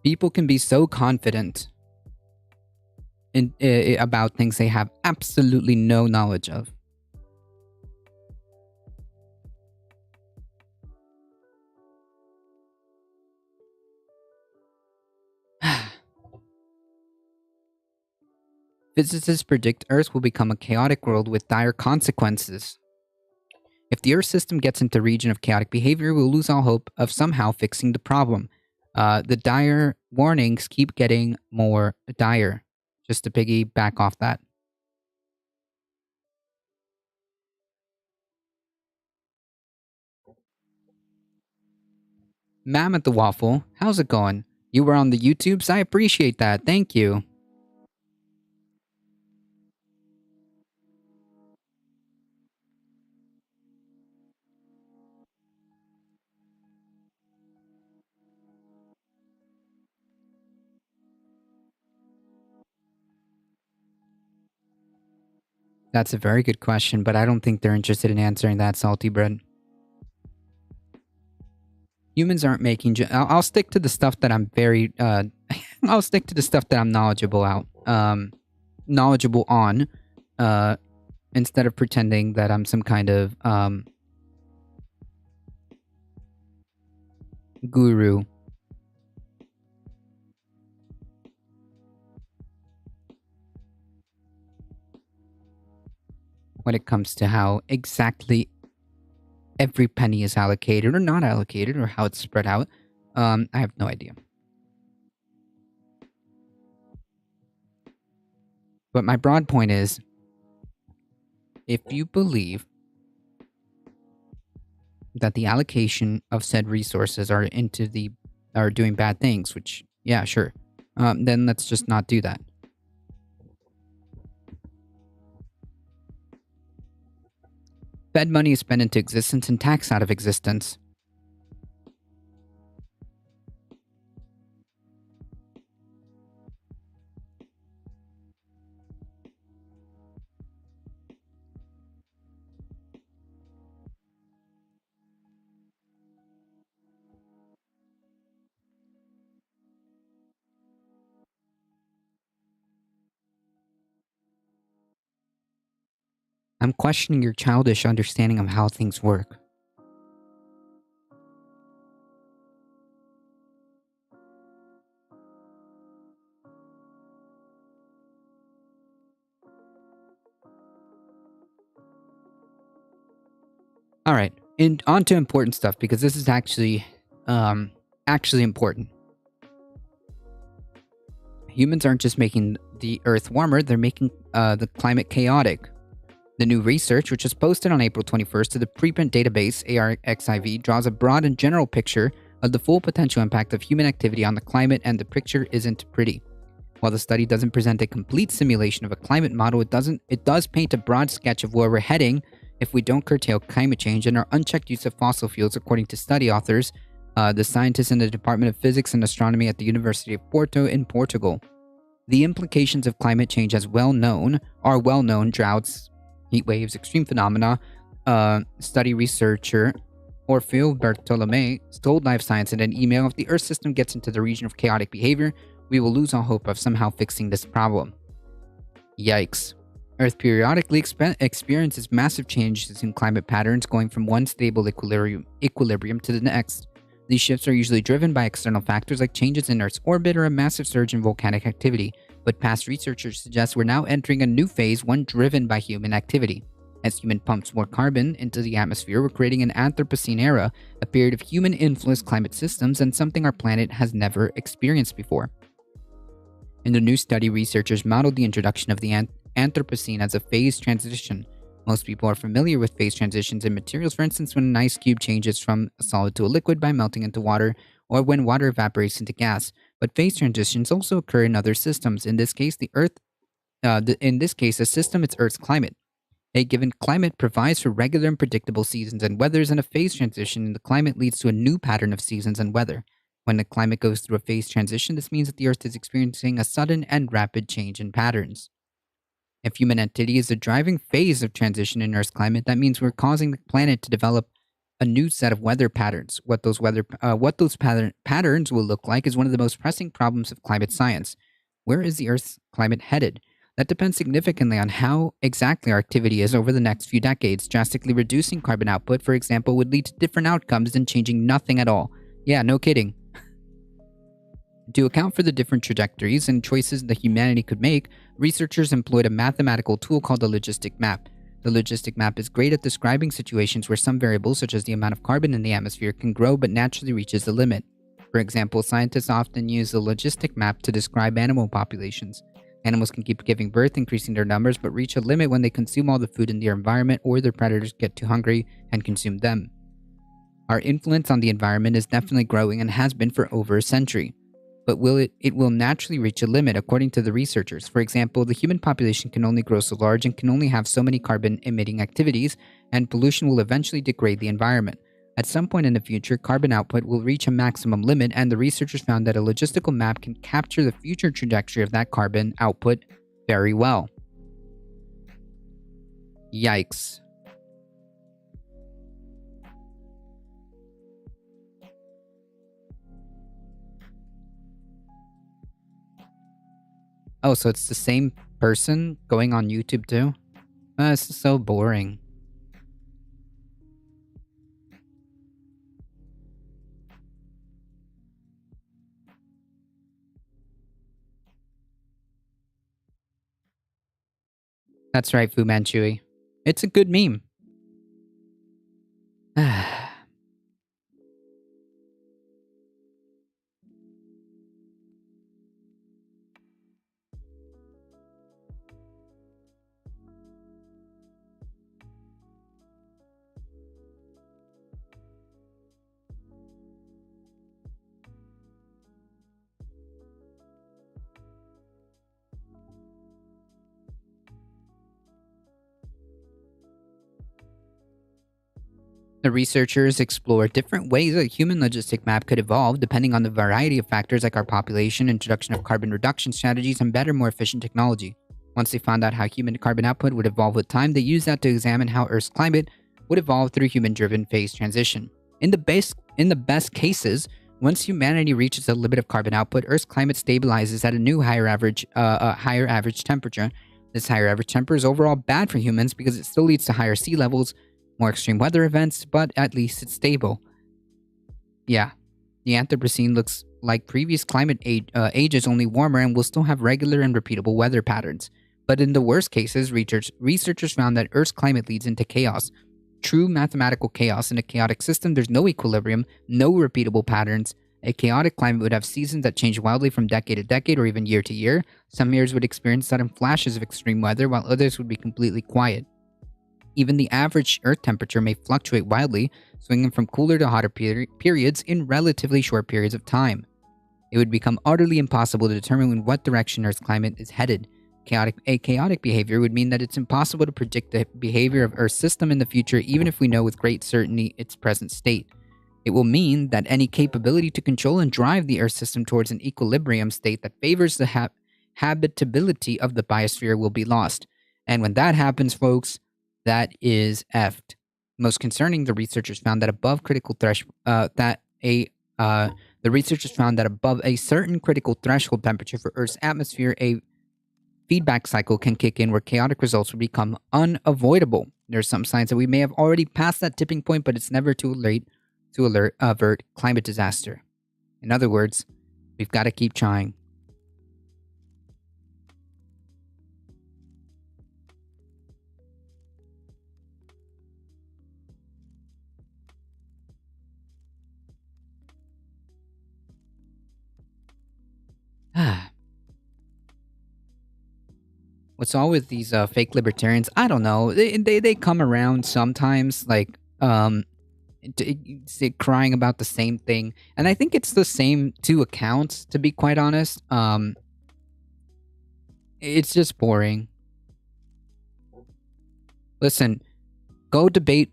People can be so confident in about things they have absolutely no knowledge of. Physicists predict Earth will become a chaotic world with dire consequences. If the Earth system gets into the region of chaotic behavior, we'll lose all hope of somehow fixing the problem. The dire warnings keep getting more dire. Just to piggyback off that. Ma'am at the Waffle, how's it going? You were on the YouTubes? I appreciate that. Thank you. That's a very good question, but I don't think they're interested in answering that, Salty Bread. Humans aren't making... I'll stick to the stuff that I'm very... I'll stick to the stuff that I'm knowledgeable on. Instead of pretending that I'm some kind of... guru. When it comes to how exactly every penny is allocated or not allocated or how it's spread out, I have no idea. But my broad point is, if you believe that the allocation of said resources are doing bad things, which, yeah, sure, then let's just not do that. Fed money is spent into existence and taxed out of existence. I'm questioning your childish understanding of how things work. All right, and on to important stuff, because this is actually important. Humans aren't just making the Earth warmer, they're making the climate chaotic. The new research, which was posted on April 21st to the preprint database ARXIV, draws a broad and general picture of the full potential impact of human activity on the climate, and the picture isn't pretty. While the study doesn't present a complete simulation of a climate model, it does paint a broad sketch of where we're heading if we don't curtail climate change and our unchecked use of fossil fuels, according to study authors, the scientists in the Department of Physics and Astronomy at the University of Porto in Portugal. The implications of climate change are well known: droughts, heat waves, extreme phenomena. Study researcher Orfeo Bartolome told Live Science in an email, if the Earth system gets into the region of chaotic behavior, we will lose all hope of somehow fixing this problem. Yikes. Earth periodically experiences massive changes in climate patterns, going from one stable equilibrium to the next. These shifts are usually driven by external factors like changes in Earth's orbit or a massive surge in volcanic activity, but past researchers suggest we're now entering a new phase, one driven by human activity. As human pumps more carbon into the atmosphere, we're creating an Anthropocene era, a period of human-influenced climate systems, and something our planet has never experienced before. In the new study, researchers modeled the introduction of the Anthropocene as a phase transition. Most people are familiar with phase transitions in materials, for instance, when an ice cube changes from a solid to a liquid by melting into water, or when water evaporates into gas. But phase transitions also occur in other systems. In this case, a system is Earth's climate. A given climate provides for regular and predictable seasons and weathers, and a phase transition in the climate leads to a new pattern of seasons and weather. When the climate goes through a phase transition, this means that the Earth is experiencing a sudden and rapid change in patterns. If human activity is the driving phase of transition in Earth's climate, that means we're causing the planet to develop a new set of weather patterns. What those patterns will look like is one of the most pressing problems of climate science. Where is the Earth's climate headed? That depends significantly on how exactly our activity is over the next few decades. Drastically reducing carbon output, for example, would lead to different outcomes than changing nothing at all. Yeah, no kidding. To account for the different trajectories and choices that humanity could make, researchers employed a mathematical tool called the logistic map. The logistic map is great at describing situations where some variables, such as the amount of carbon in the atmosphere, can grow but naturally reaches a limit. For example, scientists often use the logistic map to describe animal populations. Animals can keep giving birth, increasing their numbers, but reach a limit when they consume all the food in their environment or their predators get too hungry and consume them. Our influence on the environment is definitely growing and has been for over a century. But it will naturally reach a limit, according to the researchers. For example, the human population can only grow so large and can only have so many carbon-emitting activities, and pollution will eventually degrade the environment. At some point in the future, carbon output will reach a maximum limit, and the researchers found that a logistical map can capture the future trajectory of that carbon output very well. Yikes. Oh, so it's the same person going on YouTube too? This is so boring. That's right, Fu Manchu. It's a good meme. The researchers explore different ways a human logistic map could evolve depending on the variety of factors like our population, introduction of carbon reduction strategies, and better, more efficient technology. Once they found out how human carbon output would evolve with time, they used that to examine how Earth's climate would evolve through human-driven phase transition. In the best cases, once humanity reaches a limit of carbon output, Earth's climate stabilizes at a new higher average temperature. This higher average temperature is overall bad for humans because it still leads to higher sea levels, more extreme weather events, but at least it's stable. Yeah, the Anthropocene looks like previous climate ages, only warmer, and will still have regular and repeatable weather patterns. But in the worst cases, researchers found that Earth's climate leads into chaos. True mathematical chaos. In a chaotic system, there's no equilibrium, no repeatable patterns. A chaotic climate would have seasons that change wildly from decade to decade or even year to year. Some years would experience sudden flashes of extreme weather, while others would be completely quiet. Even the average Earth temperature may fluctuate wildly, swinging from cooler to hotter periods in relatively short periods of time. It would become utterly impossible to determine in what direction Earth's climate is headed. Chaotic behavior would mean that it's impossible to predict the behavior of Earth's system in the future, even if we know with great certainty its present state. It will mean that any capability to control and drive the Earth system towards an equilibrium state that favors the habitability of the biosphere will be lost. And when that happens, folks, that is effed. Most concerning, the researchers found that above a certain critical threshold temperature for Earth's atmosphere, a feedback cycle can kick in where chaotic results will become unavoidable. There are some signs that we may have already passed that tipping point, but it's never too late to avert climate disaster. In other words, we've got to keep trying. What's all with these fake libertarians? I don't know. They come around sometimes, like crying about the same thing, and I think it's the same two accounts. To be quite honest, it's just boring. Listen, go debate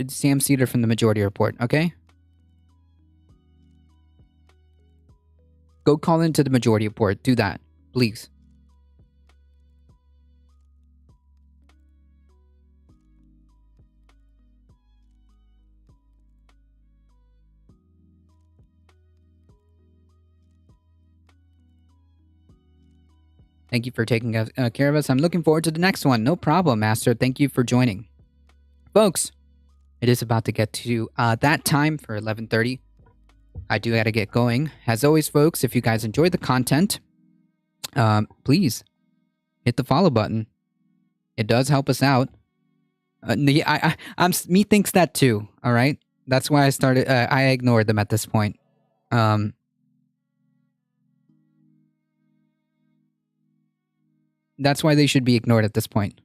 Sam Cedar from the Majority Report, okay? Go call into the Majority Report. Do that, please. Thank you for taking care of us. I'm looking forward to the next one. No problem, Master. Thank you for joining. Folks, it is about to get to that time for 11:30. I do got to get going. As always, folks, if you guys enjoyed the content, please hit the follow button. It does help us out. Me thinks that too, all right? That's why I ignored them at this point. That's why they should be ignored at this point.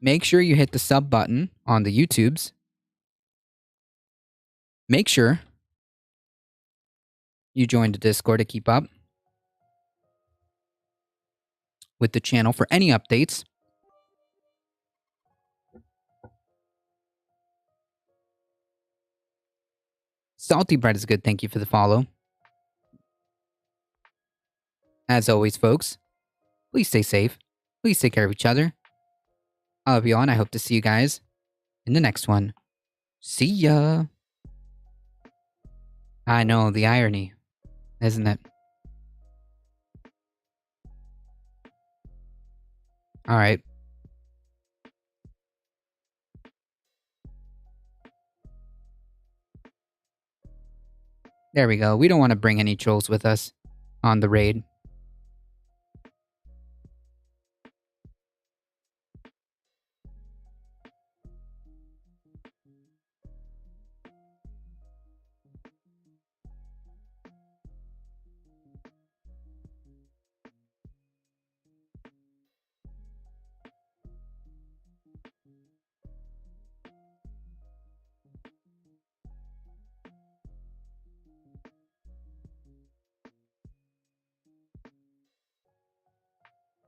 Make sure you hit the sub button on the YouTubes. Make sure you join the Discord to keep up with the channel for any updates. Salty Bread is good. Thank you for the follow. As always, folks, please stay safe. Please take care of each other. I love you all, and I hope to see you guys in the next one. See ya. I know, the irony, isn't it? All right. There we go. We don't want to bring any trolls with us on the raid.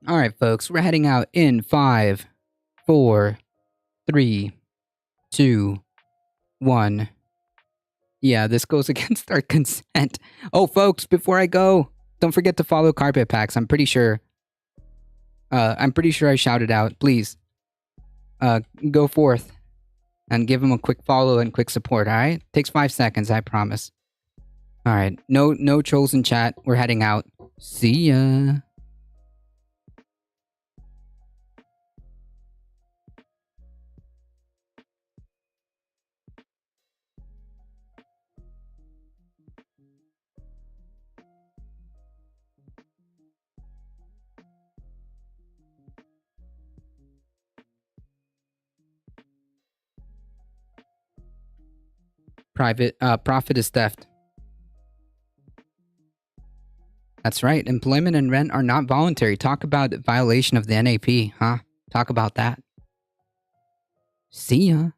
All right, folks, we're heading out in 5, 4, 3, 2, 1. Yeah, this goes against our consent. Oh, folks, before I go, don't forget to follow Carpet Packs. I'm pretty sure I shouted out. Please, go forth and give him a quick follow and quick support. All right, takes 5 seconds, I promise. All right, no trolls in chat. We're heading out. See ya. Profit is theft. That's right. Employment and rent are not voluntary. Talk about violation of the NAP, huh? Talk about that. See ya.